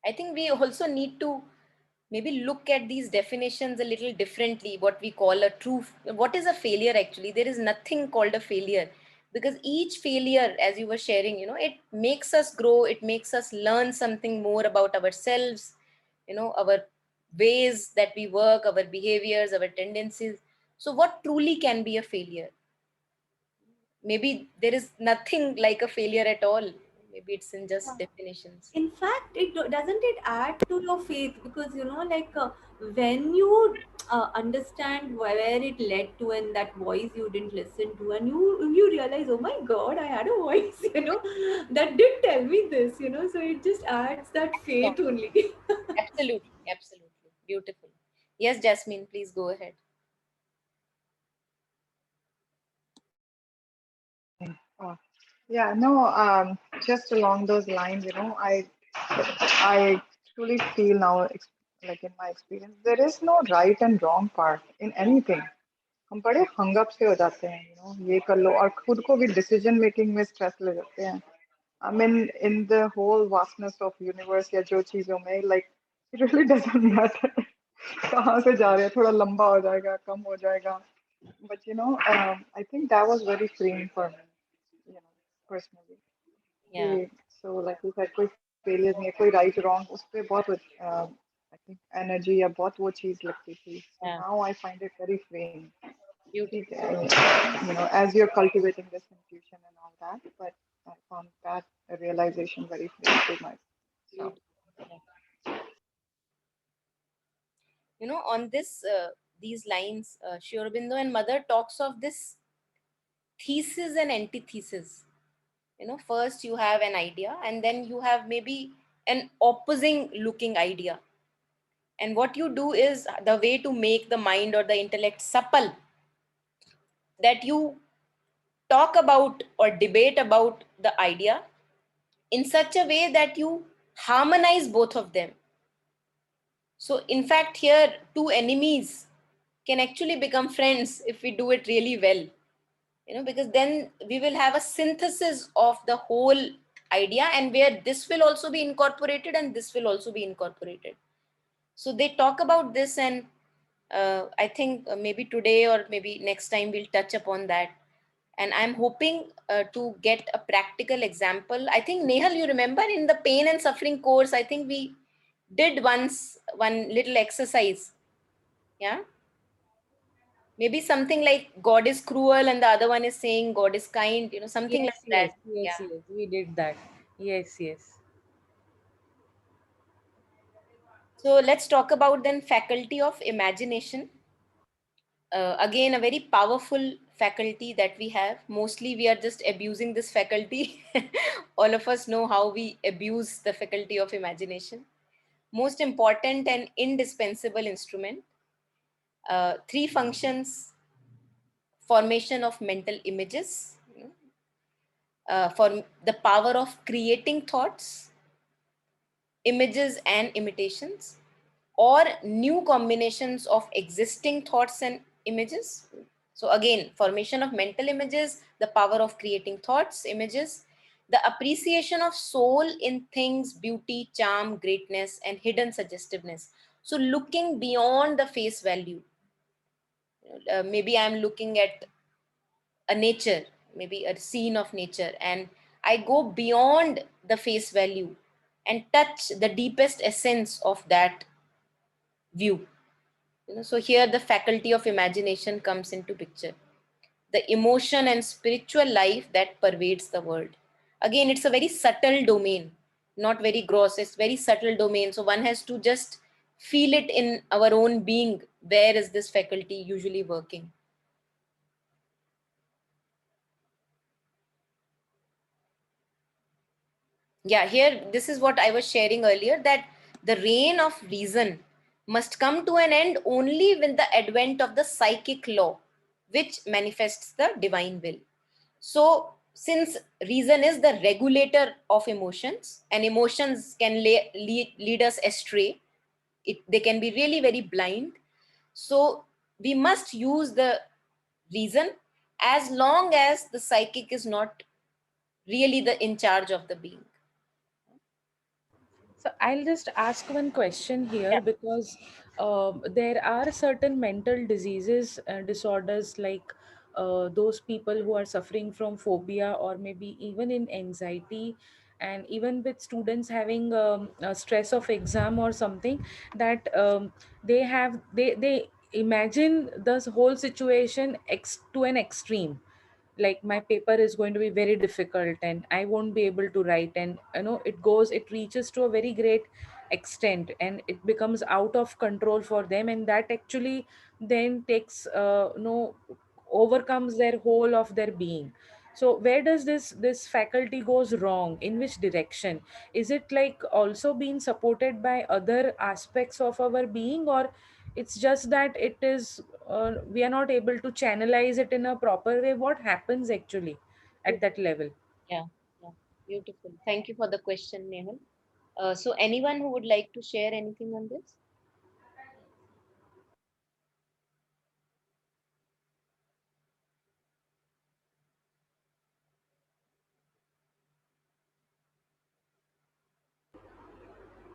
I think we also need to maybe look at these definitions a little differently. What we call a true, what is a failure actually? There is nothing called a failure, because each failure, as you were sharing, it makes us grow, it makes us learn something more about ourselves, our ways that we work, our behaviors, our tendencies. So, what truly can be a failure? Maybe there is nothing like a failure at all. Maybe it's in just definitions. In fact, doesn't it add to your faith, because like when you understand where it led to and that voice you didn't listen to, and you realize, oh my god, I had a voice, that did tell me this, so it just adds that Yeah, faith only. absolutely, absolutely. Beautiful. Yes, Jasmine, please go ahead. Oh, yeah, no, just along those lines, I truly feel now, like in my experience, there is no right and wrong part in anything. हम बड़े hung up से हो जाते हैं, ये कर लो और खुद को भी decision making में stress ले जाते हैं. I mean, in the whole vastness of universe या जो चीजों में, like, it really doesn't matter कहाँ से जा रहे हैं, थोड़ा लंबा हो जाएगा, कम हो जाएगा. But I think that was very freeing for me, personally. Yeah, कि so like you said, कोई failure नहीं है, कोई right wrong, उस पे बहुत I think energy या बहुत वो चीज लगती थी. So yeah, now I find it very freeing. ठीक beautiful. है, as you're cultivating this intuition and all that, but I found that realization very freeing to myself. Beautiful. Yeah. On this, these lines, Sri Aurobindo and Mother talks of this thesis and antithesis. First you have an idea, and then you have maybe an opposing looking idea. And what you do is the way to make the mind or the intellect supple, that you talk about or debate about the idea in such a way that you harmonize both of them. So, in fact, here two enemies can actually become friends if we do it really well, because then we will have a synthesis of the whole idea, and where this will also be incorporated and this will also be incorporated. So, they talk about this, and I think maybe today or maybe next time we'll touch upon that. And I'm hoping to get a practical example. I think, Nehal, you remember in the pain and suffering course, I think we did once one little exercise. Yeah. Maybe something like God is cruel and the other one is saying God is kind, something Yes, like that. yes, yes, Yeah. yes. We did that. Yes, yes. So let's talk about then faculty of imagination. Again, a very powerful faculty that we have. Mostly we are just abusing this faculty. All of us know how we abuse the faculty of imagination. Most important and indispensable instrument. Three functions: formation of mental images, for the power of creating thoughts, images and imitations, or new combinations of existing thoughts and images. So again, formation of mental images, the power of creating thoughts, images, The appreciation of soul in things, beauty, charm, greatness, and hidden suggestiveness. So looking beyond the face value. Maybe I'm looking at a nature, maybe a scene of nature, and I go beyond the face value and touch the deepest essence of that view. So here the faculty of imagination comes into picture, the emotion and spiritual life that pervades the world. Again, it's a very subtle domain, not very gross, it's very subtle domain, so one has to just feel it in our own being. Where is this faculty usually working? Yeah, here this is what I was sharing earlier, that the reign of reason must come to an end only with the advent of the psychic law, which manifests the divine will. So since reason is the regulator of emotions, and emotions can lead us astray, they can be really very blind. So we must use the reason as long as the psychic is not really the in charge of the being. So I'll just ask one question Yeah. here, because there are certain mental diseases, disorders, like those people who are suffering from phobia, or maybe even in anxiety, and even with students having a stress of exam or something, that they imagine this whole situation to an extreme. Like, my paper is going to be very difficult and I won't be able to write, and it reaches to a very great extent, and it becomes out of control for them, and that actually then takes overcomes their whole of their being. So where does this faculty goes wrong? In which direction? Is it like also being supported by other aspects of our being, or it's just that it is we are not able to channelize it in a proper way? What happens actually at that level? Yeah, yeah, beautiful. Thank you for the question, Nehal. So, anyone who would like to share anything on this?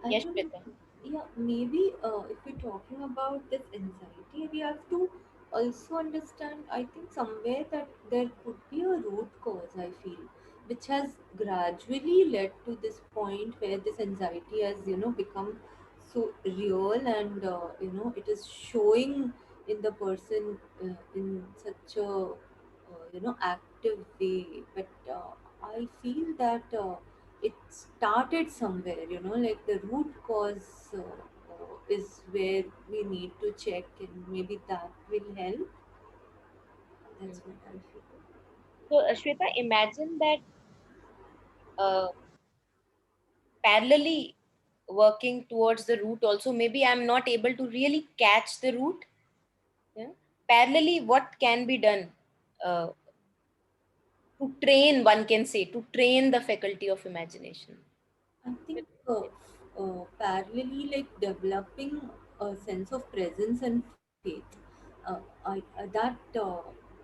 I Yes, think, Shweta. yeah, maybe if we're talking about this anxiety, we have to also understand, I think, somewhere that there could be a root cause, I feel, which has gradually led to this point where this anxiety has, become so real, and, it is showing in the person in such a, active way. But I feel that. It started somewhere, like the root cause is where we need to check, and maybe that will help. Mm. That's what I feel. So, Shweta, imagine that uh, parallelly working towards the root also, maybe I'm not able to really catch the root. Yeah? Parallelly, what can be done uh, to train, one can say, to train the faculty of imagination? I think parallelly, like developing a sense of presence and faith. I that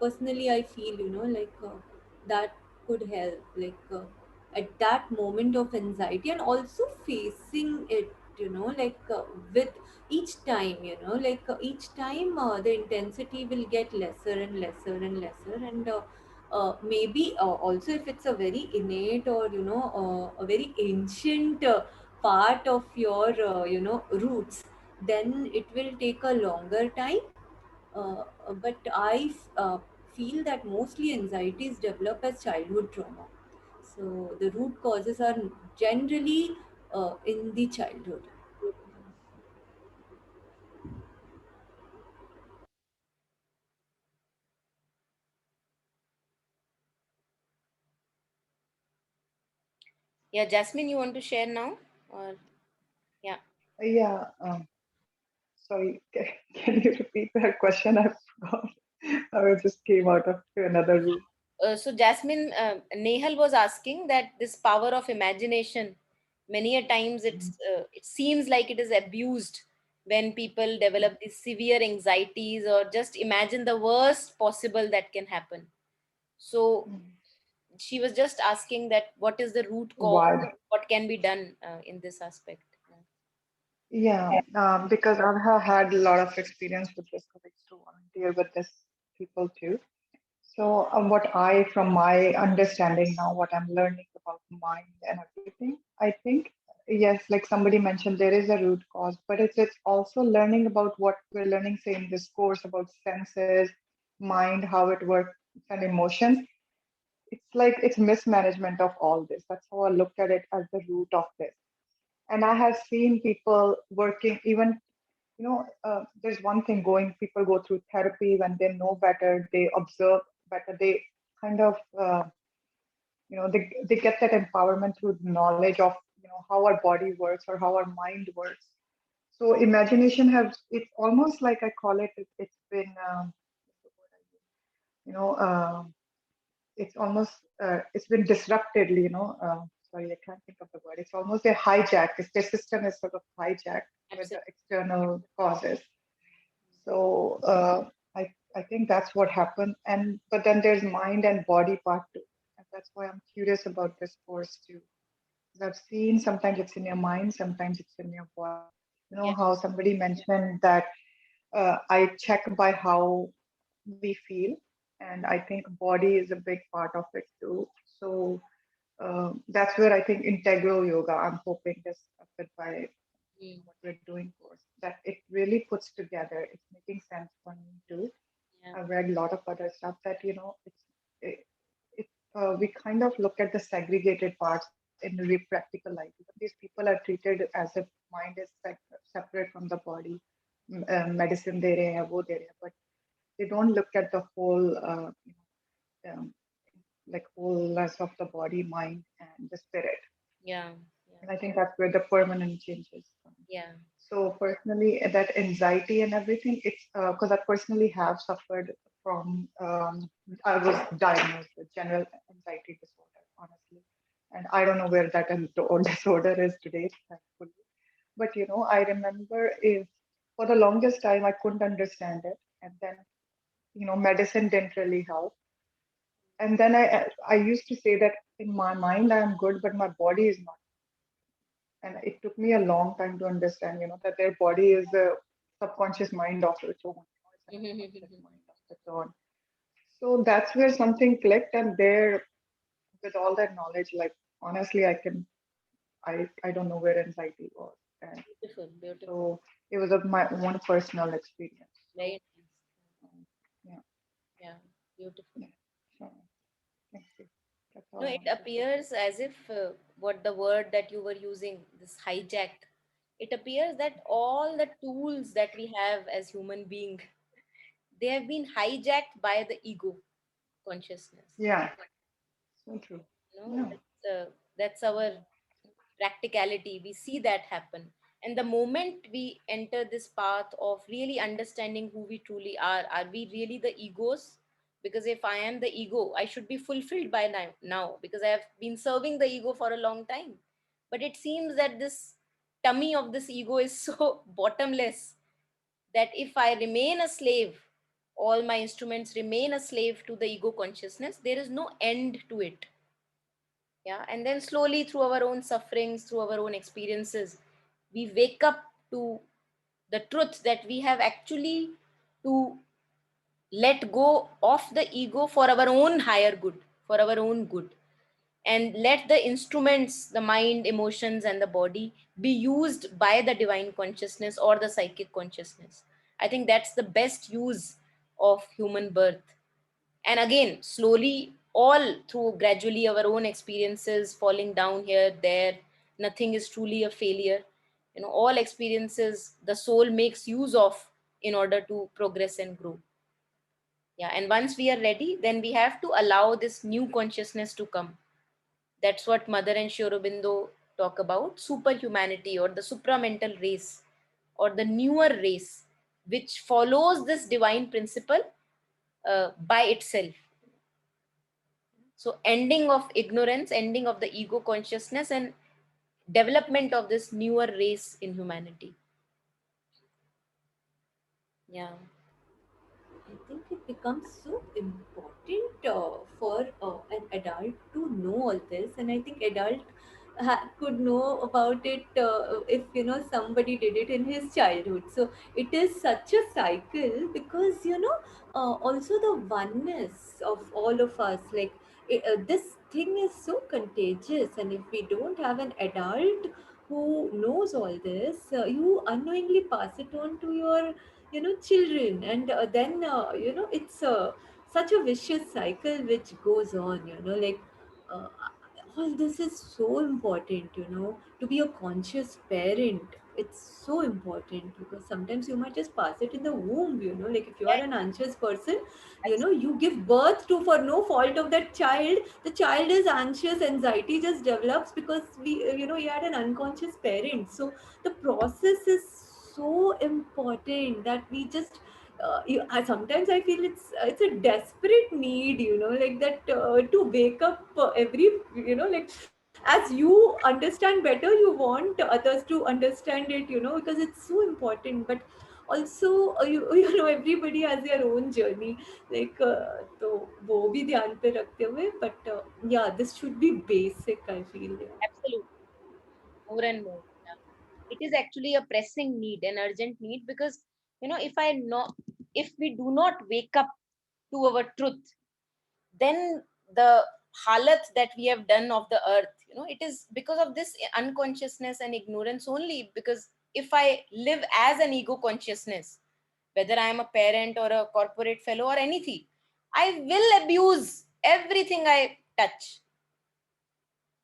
personally I feel, that could help. Like at that moment of anxiety, and also facing it, with each time, each time the intensity will get lesser and lesser and lesser, and maybe also if it's a very innate, or a very ancient part of your roots, then it will take a longer time. But feel that mostly anxieties develop as childhood trauma, so the root causes are generally in the childhood. Yeah, Jasmine, you want to share now? Or yeah. Yeah. Sorry, can you repeat that question? I forgot. I just came out of another room. So Jasmine, Nehal was asking that this power of imagination, many a times it seems like it is abused when people develop these severe anxieties, or just imagine the worst possible that can happen. So she was just asking that what is the root cause, Why? what can be done in this aspect. Yeah, because I have had a lot of experience with this, because I used to volunteer with this people too. So, what I, from my understanding now, what I'm learning about mind and everything, I think, yes, like somebody mentioned, there is a root cause, but it's also learning about what we're learning, say, in this course about senses, mind, how it works, and emotions. It's like it's mismanagement of all this. That's how I look at it as the root of this. And I have seen people working even, there's one thing going, people go through therapy when they know better, they observe better, they kind of, they get that empowerment through the knowledge of, how our body works or how our mind works. So imagination has, it's almost like I call it, it's been, you know, it's almost, it's been disrupted, sorry, I can't think of the word. It's almost a hijack. The system is sort of hijacked with the Absolutely. external causes. So I think that's what happened. And but then there's mind and body part too. And that's why I'm curious about this course too. 'Cause I've seen sometimes it's in your mind, sometimes it's in your body. You know Yeah. how somebody mentioned that I check by how we feel, and I think body is a big part of it too. So that's where I think integral yoga, I'm hoping this by Mm. what we're doing course, that it really puts together. It's making sense for me too. Yeah. I've read a lot of other stuff that, it, we kind of look at the segregated parts in the real practical life. Because these people are treated as if mind is separate from the body. Medicine de rahe hai, wo de rahe hai, but they don't look at the whole, um, like wholeness of the body, mind, and the spirit. Yeah. And I think that's where the permanent changes come. Yeah. So personally, that anxiety and everything, it's because I personally have suffered from, I was diagnosed with general anxiety disorder, honestly. And I don't know where that disorder is today, thankfully. But, I remember if for the longest time, I couldn't understand it. And then, medicine didn't really help. And then I used to say that in my mind, I am good, but my body is not. And it took me a long time to understand, that their body is a subconscious mind of its own. It's an unconscious mind of its own. So that's where something clicked, and there, with all that knowledge, like honestly, I don't know where anxiety was, and Beautiful. Beautiful. so it was of my own personal experience. So Very nice. yeah, Yeah. Beautiful. yeah. So thank you. That's No, all I it wanted to say. appears as if what the word that you were using, this hijack, it appears that all the tools that we have as human being, they have been hijacked by the ego consciousness. Yeah, so true. You know, Yeah, that's our practicality. We see that happen. And the moment we enter this path of really understanding who we truly are we really the egos? Because if I am the ego, I should be fulfilled by now because I have been serving the ego for a long time. But it seems that this tummy of this ego is so bottomless that if I remain a slave, all my instruments remain a slave to the ego consciousness, there is no end to it. Yeah. And then slowly through our own sufferings, through our own experiences, we wake up to the truth that we have actually to let go of the ego for our own higher good, for our own good, and let the instruments, the mind, emotions, and the body be used by the divine consciousness or the psychic consciousness. I think that's the best use of human birth. And again, slowly, all through gradually our own experiences, falling down here, there, nothing is truly a failure. You know, all experiences the soul makes use of in order to progress and grow. Yeah. And once we are ready, then we have to allow this new consciousness to come. That's what Mother and Sri Aurobindo talk about, superhumanity or the supramental race or the newer race, which follows this divine principle by itself. So, ending of ignorance, ending of the ego consciousness, and development of this newer race in humanity. Yeah. I think it's becomes so important for an adult to know all this. And I think adult could know about it if somebody did it in his childhood. So it is such a cycle, because also the oneness of all of us, like this thing is so contagious, and if we don't have an adult who knows all this, you unknowingly pass it on to your children, and then it's such a vicious cycle which goes on, like uh, all this is so important, to be a conscious parent. It's so important, because sometimes you might just pass it in the womb, like if you are Yeah, an anxious person, absolutely. you give birth to, for no fault of that child, the child is anxious, anxiety just develops because you had an unconscious parent. So the process is so important that we just sometimes I feel it's a desperate need, like that, to wake up every, like as you understand better, you want others to understand it, because it's so important. But also everybody has their own journey, like तो वो भी ध्यान पे रखते हुए, but yeah, this should be basic, I feel. Yeah. Absolutely. More and more. Yeah. It is actually a pressing need, an urgent need, because if we do not wake up to our truth, then the halat that we have done of the earth, it is because of this unconsciousness and ignorance only. Because if I live as an ego consciousness, whether I am a parent or a corporate fellow or anything, I will abuse everything I touch.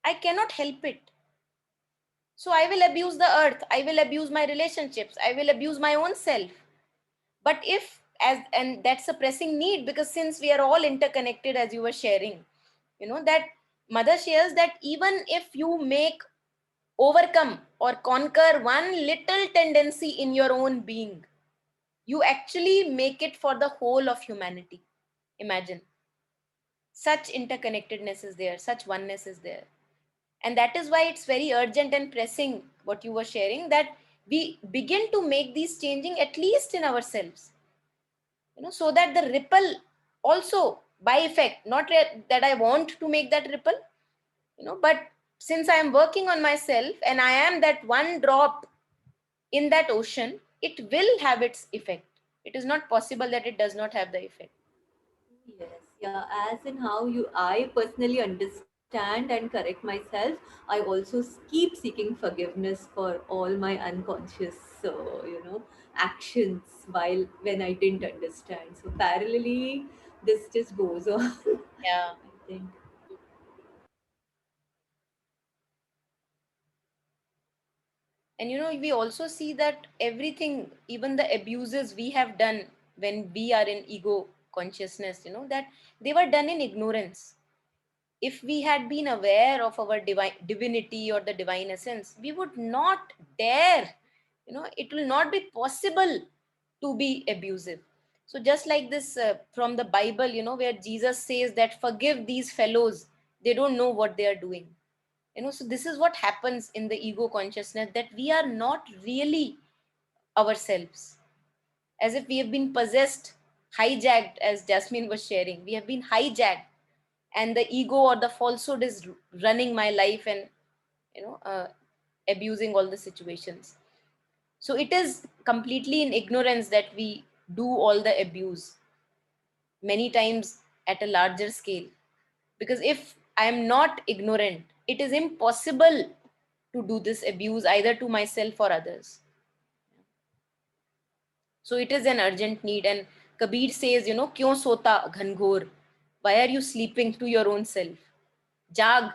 I cannot help it. So I will abuse the earth, I will abuse my relationships, I will abuse my own self. But if as and that's a pressing need, because since we are all interconnected, as you were sharing, that mother shares that even if you make overcome or conquer one little tendency in your own being, you actually make it for the whole of humanity. Imagine, such interconnectedness is there, such oneness is there. And that is why it's very urgent and pressing, what you were sharing, that we begin to make these changing at least in ourselves, so that the ripple also by effect, not that I want to make that ripple, but since I am working on myself and I am that one drop in that ocean, it will have its effect. It is not possible that it does not have the effect. Yes, yeah, as in how I personally understand and correct myself, I also keep seeking forgiveness for all my unconscious, actions while when I didn't understand. So parallelly, this just goes on, Yeah. I think. And we also see that everything, even the abuses we have done when we are in ego consciousness, that they were done in ignorance. If we had been aware of our divine divinity or the divine essence, we would not dare, it will not be possible to be abusive. So just like this, from the Bible, where Jesus says that forgive these fellows, they don't know what they are doing. So this is what happens in the ego consciousness, that we are not really ourselves, as if we have been possessed, hijacked, as Jasmine was sharing, we have been hijacked, and the ego or the falsehood is running my life, and you know uh, abusing all the situations. So it is completely in ignorance that we do all the abuse, many times at a larger scale. Because if I am not ignorant, it is impossible to do this abuse either to myself or others. So it is an urgent need. And Kabir says, kyon sota ghanghor, why are you sleeping to your own self? Jag,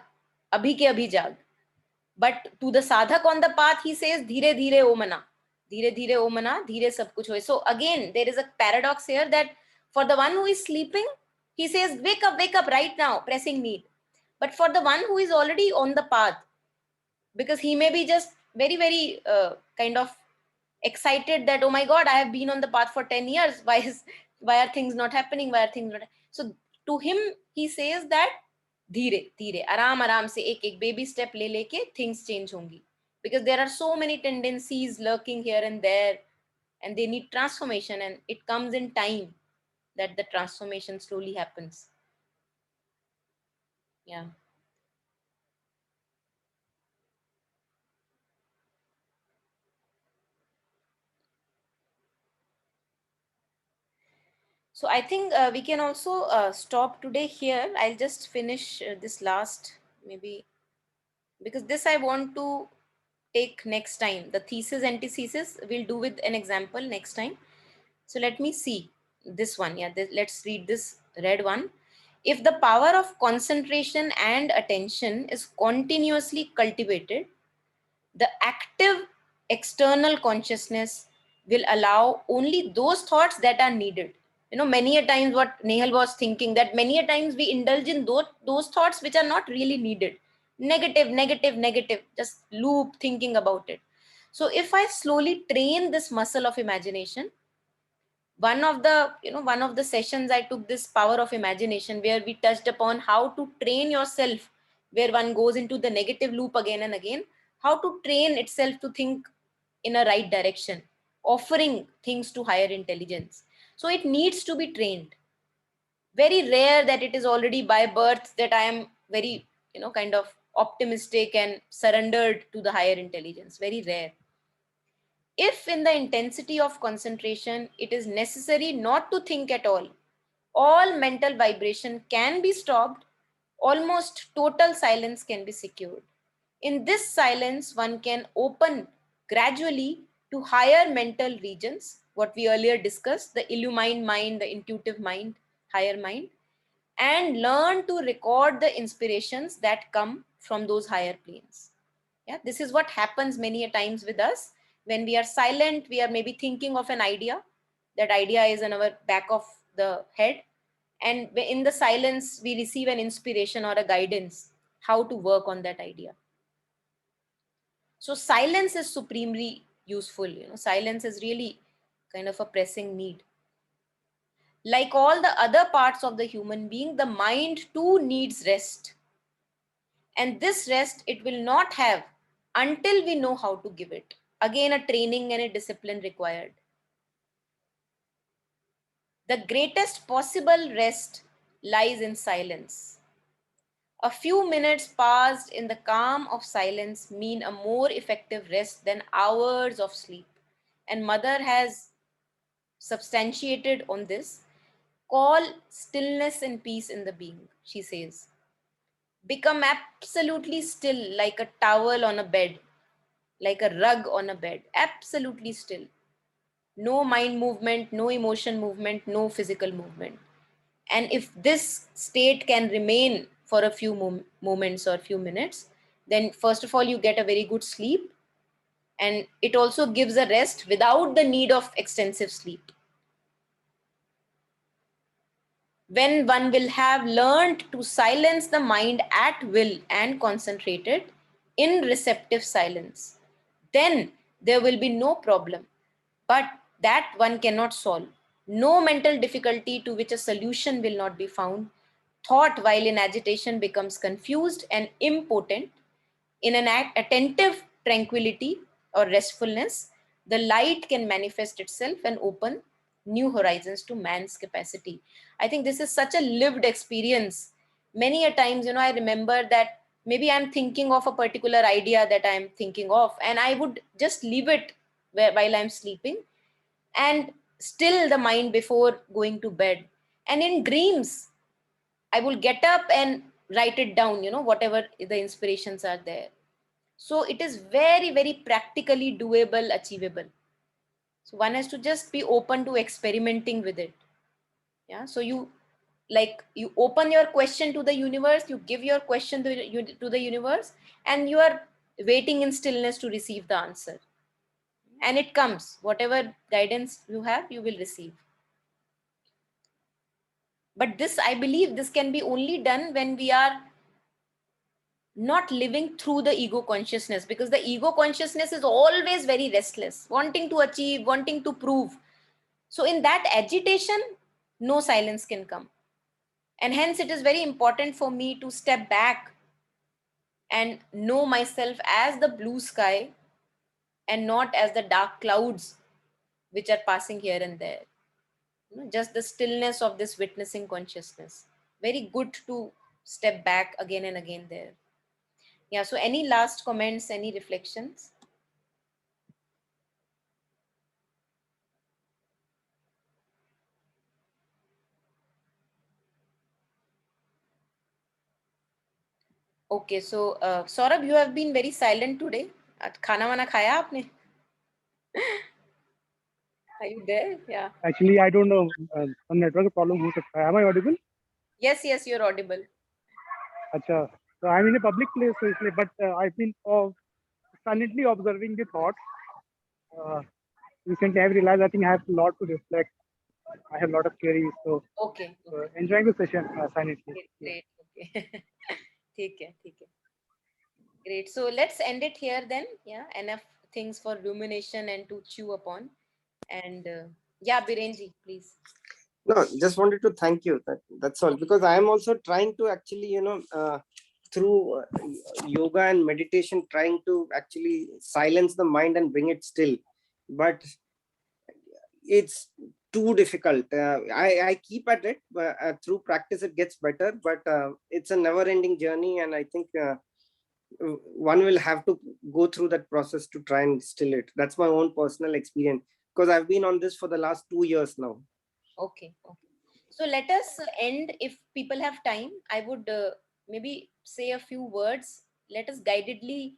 abhi ke abhi jag. But to the sadhak on the path, he says, dhire dhire o mana. Dhire dhire o mana, dhire sab kuch hoye. So again, there is a paradox here, that for the one who is sleeping, he says, wake up right now, pressing need. But for the one who is already on the path, because he may be just very, very kind of excited that, oh my God, I have been on the path for 10 years. Why are things not happening? Why are things not? So to him, he says that धीरे धीरे आराम आराम से एक एक baby step ले लेके things change होंगी, because there are so many tendencies lurking here and there, and they need transformation, and it comes in time. that the transformation slowly happens. Yeah. So I think we can also stop today here. I'll just finish this last, maybe, because this I want to take next time. The thesis, antithesis, we'll do with an example next time. So let me see this one. Yeah, let's read this red one. If the power of concentration and attention is continuously cultivated, the active external consciousness will allow only those thoughts that are needed. Many a times what Nehal was thinking, that many a times we indulge in those thoughts which are not really needed. Negative, negative, negative, just loop thinking about it. So if I slowly train this muscle of imagination, one of the sessions I took this power of imagination, where we touched upon how to train yourself, where one goes into the negative loop again and again, how to train itself to think in a right direction, offering things to higher intelligence. So it needs to be trained. Very rare that it is already by birth that I am very, kind of optimistic and surrendered to the higher intelligence. Very rare. If in the intensity of concentration it is necessary not to think at all mental vibration can be stopped, almost total silence can be secured. In this silence, one can open gradually to higher mental regions, what we earlier discussed, the illumined mind, the intuitive mind, higher mind, and learn to record the inspirations that come from those higher planes. Yeah, this is what happens many a times with us. When we are silent, we are maybe thinking of an idea. That idea is in our back of the head, and in the silence we receive an inspiration or a guidance how to work on that idea. So silence is supremely useful. Silence is really kind of a pressing need. Like all the other parts of the human being, the mind too needs rest, and this rest it will not have until we know how to give it. Again, a training and a discipline required. The greatest possible rest lies in silence. A few minutes passed in the calm of silence mean a more effective rest than hours of sleep. And Mother has substantiated on this. Call stillness and peace in the being, she says. Become absolutely still, like a towel on a bed, like a rug on a bed, absolutely still. No mind movement, no emotion movement, no physical movement. And if this state can remain for a few moments or few minutes, then first of all, you get a very good sleep. And it also gives a rest without the need of extensive sleep. When one will have learned to silence the mind at will and concentrated in receptive silence, then there will be no problem. But that one cannot solve. No mental difficulty to which a solution will not be found. Thought while in agitation becomes confused and impotent. In an attentive tranquility or restfulness, the light can manifest itself and open new horizons to man's capacity. I think this is such a lived experience. Many a times, I remember that maybe I'm thinking of a particular idea that I'm thinking of, and I would just leave it while I'm sleeping and still the mind before going to bed. And in dreams, I will get up and write it down, whatever the inspirations are there. So it is very, very practically doable, achievable. So one has to just be open to experimenting with it. Yeah. So you open your question to the universe, you give your question to the universe, and you are waiting in stillness to receive the answer. And it comes, whatever guidance you have, you will receive. But this, I believe, this can be only done when we are not living through the ego consciousness, because the ego consciousness is always very restless, wanting to achieve, wanting to prove. So in that agitation, no silence can come. And hence it is very important for me to step back and know myself as the blue sky and not as the dark clouds which are passing here and there. just the stillness of this witnessing consciousness. Very good to step back again and again there. Yeah, so any last comments, any reflections? Okay, so Saurabh, you have been very silent today. खाना वाना खाया आपने? Are you there? Yeah. Actually, I don't know. Some network problem हो सकता है. Am I audible? Yes, you're audible. अच्छा. So I'm in a public place, so इसलिए, but I've been silently observing the thoughts. Uh, Recently, I've realized I think I have a lot to reflect. I have a lot of queries, so Okay. enjoying the session silently. Great. Okay. ठीक है. Great. So let's end it here then. Yeah, enough things for rumination and to chew upon. And yeah, Birenji, please. No, just wanted to thank you. That's all. Because I am also trying to actually, through yoga and meditation, trying to actually silence the mind and bring it still. But it's too difficult. I keep at it, but through practice it gets better. But it's a never-ending journey, and I think one will have to go through that process to try and still it. That's my own personal experience, because I've been on this for the last 2 years now. Okay. So let us end. If people have time, I would maybe say a few words. Let us guidedly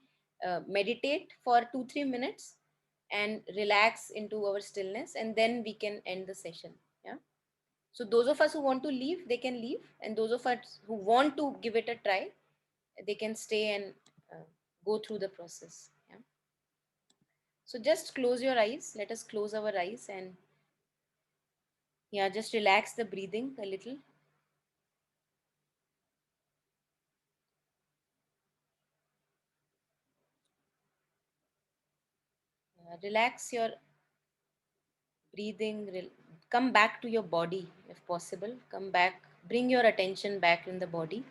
meditate for 2-3 minutes and relax into our stillness, and then we can end the session. Yeah. So those of us who want to leave, they can leave, and those of us who want to give it a try, they can stay and go through the process. Yeah. So just close your eyes. Let us close our eyes and yeah, just relax the breathing a little. Relax your breathing. Come back to your body if possible. Come back. Bring your attention back in the body.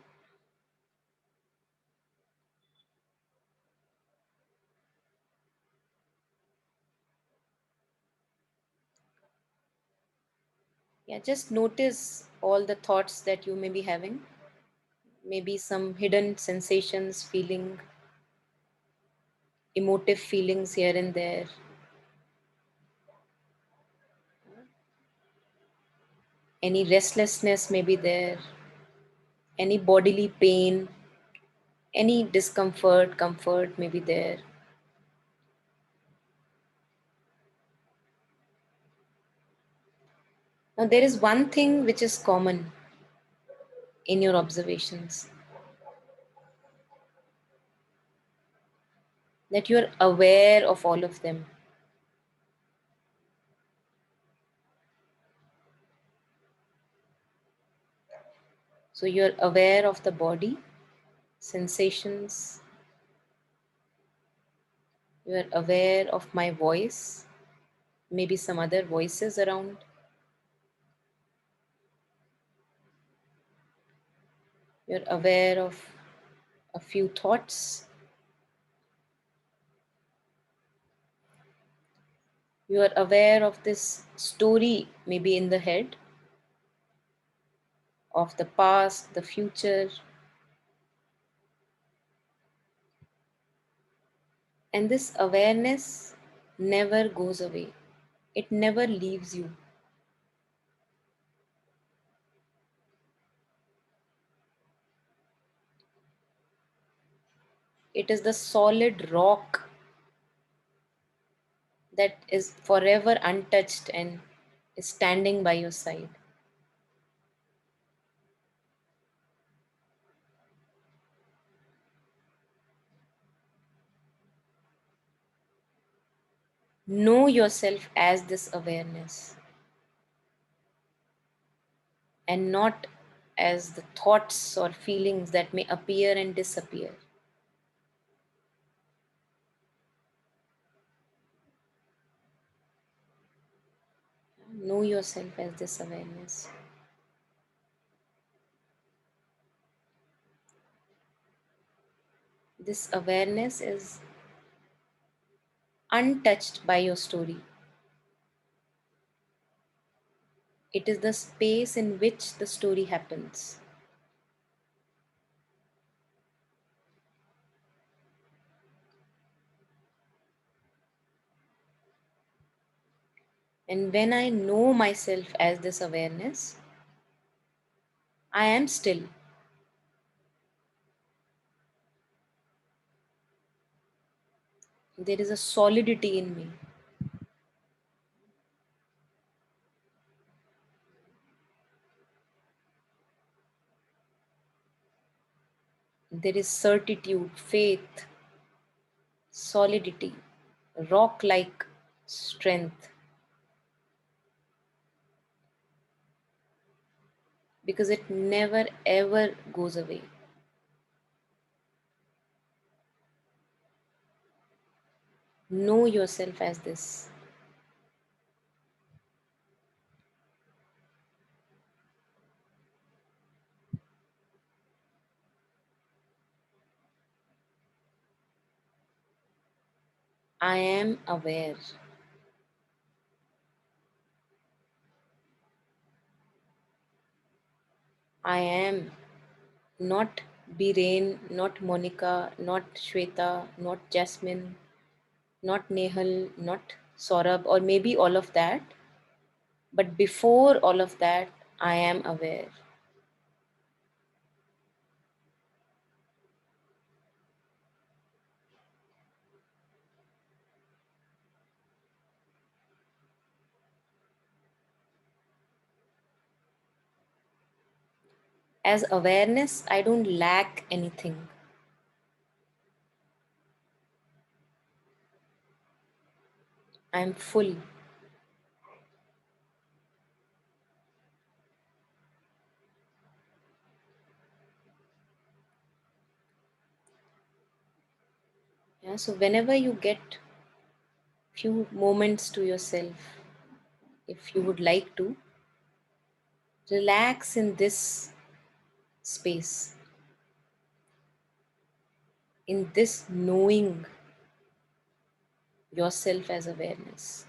Yeah, just notice all the thoughts that you may be having. Maybe some hidden sensations, feeling, emotive feelings here and there. Any restlessness may be there. Any bodily pain, any discomfort, comfort may be there. Now, there is one thing which is common in your observations, that you are aware of all of them. So, you're aware of the body, sensations, you are aware of my voice, maybe some other voices around. You're aware of a few thoughts. You are aware of this story, maybe in the head, of the past, the future. And this awareness never goes away, it never leaves you. It is the solid rock that is forever untouched and is standing by your side. Know yourself as this awareness and not as the thoughts or feelings that may appear and disappear. Know yourself as this awareness. This awareness is untouched by your story. It is the space in which the story happens. And when I know myself as this awareness, I am still. There is a solidity in me. There is certitude, faith, solidity, rock like strength. Because it never ever goes away. Know yourself as this. I am aware. I am not Biren, not Monica, not Shweta, not Jasmine, not Nehal, not Saurabh, or maybe all of that. But before all of that, I am aware. As awareness, I don't lack anything. I'm full. Yeah, so whenever you get few moments to yourself, if you would like to, relax in this space, in this knowing yourself as awareness.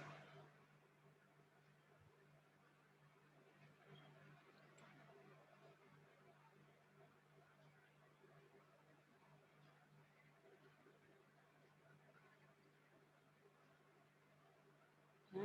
Yeah.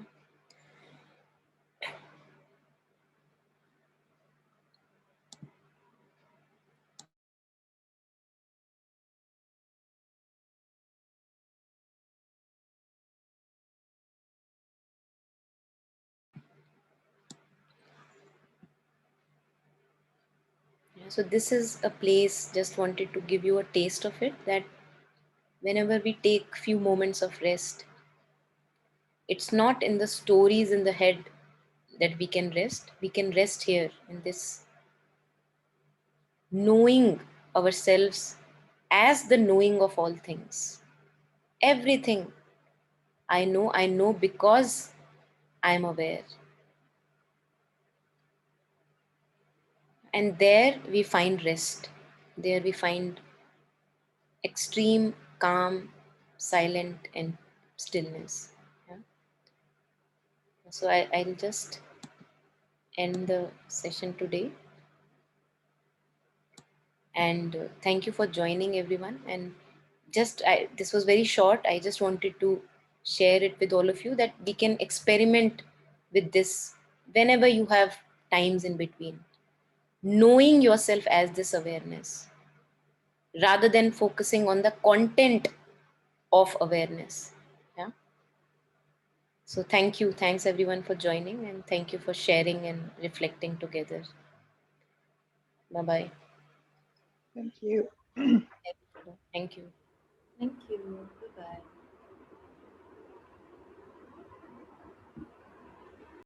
Yeah, so this is a place, just wanted to give you a taste of it, that whenever we take few moments of rest, it's not in the stories in the head that we can rest. We can rest here in this knowing ourselves as the knowing of all things. Everything I know because I'm aware. And there we find rest. There we find extreme calm, silent, and stillness. Yeah. So I'll just end the session today. And thank you for joining, everyone. And this was very short. I just wanted to share it with all of you that we can experiment with this whenever you have times in between. Knowing yourself as this awareness rather than focusing on the content of awareness. Yeah. So thank you. Thanks everyone for joining, and thank you for sharing and reflecting together. Bye bye. Thank you. Thank you. Thank you. Bye bye.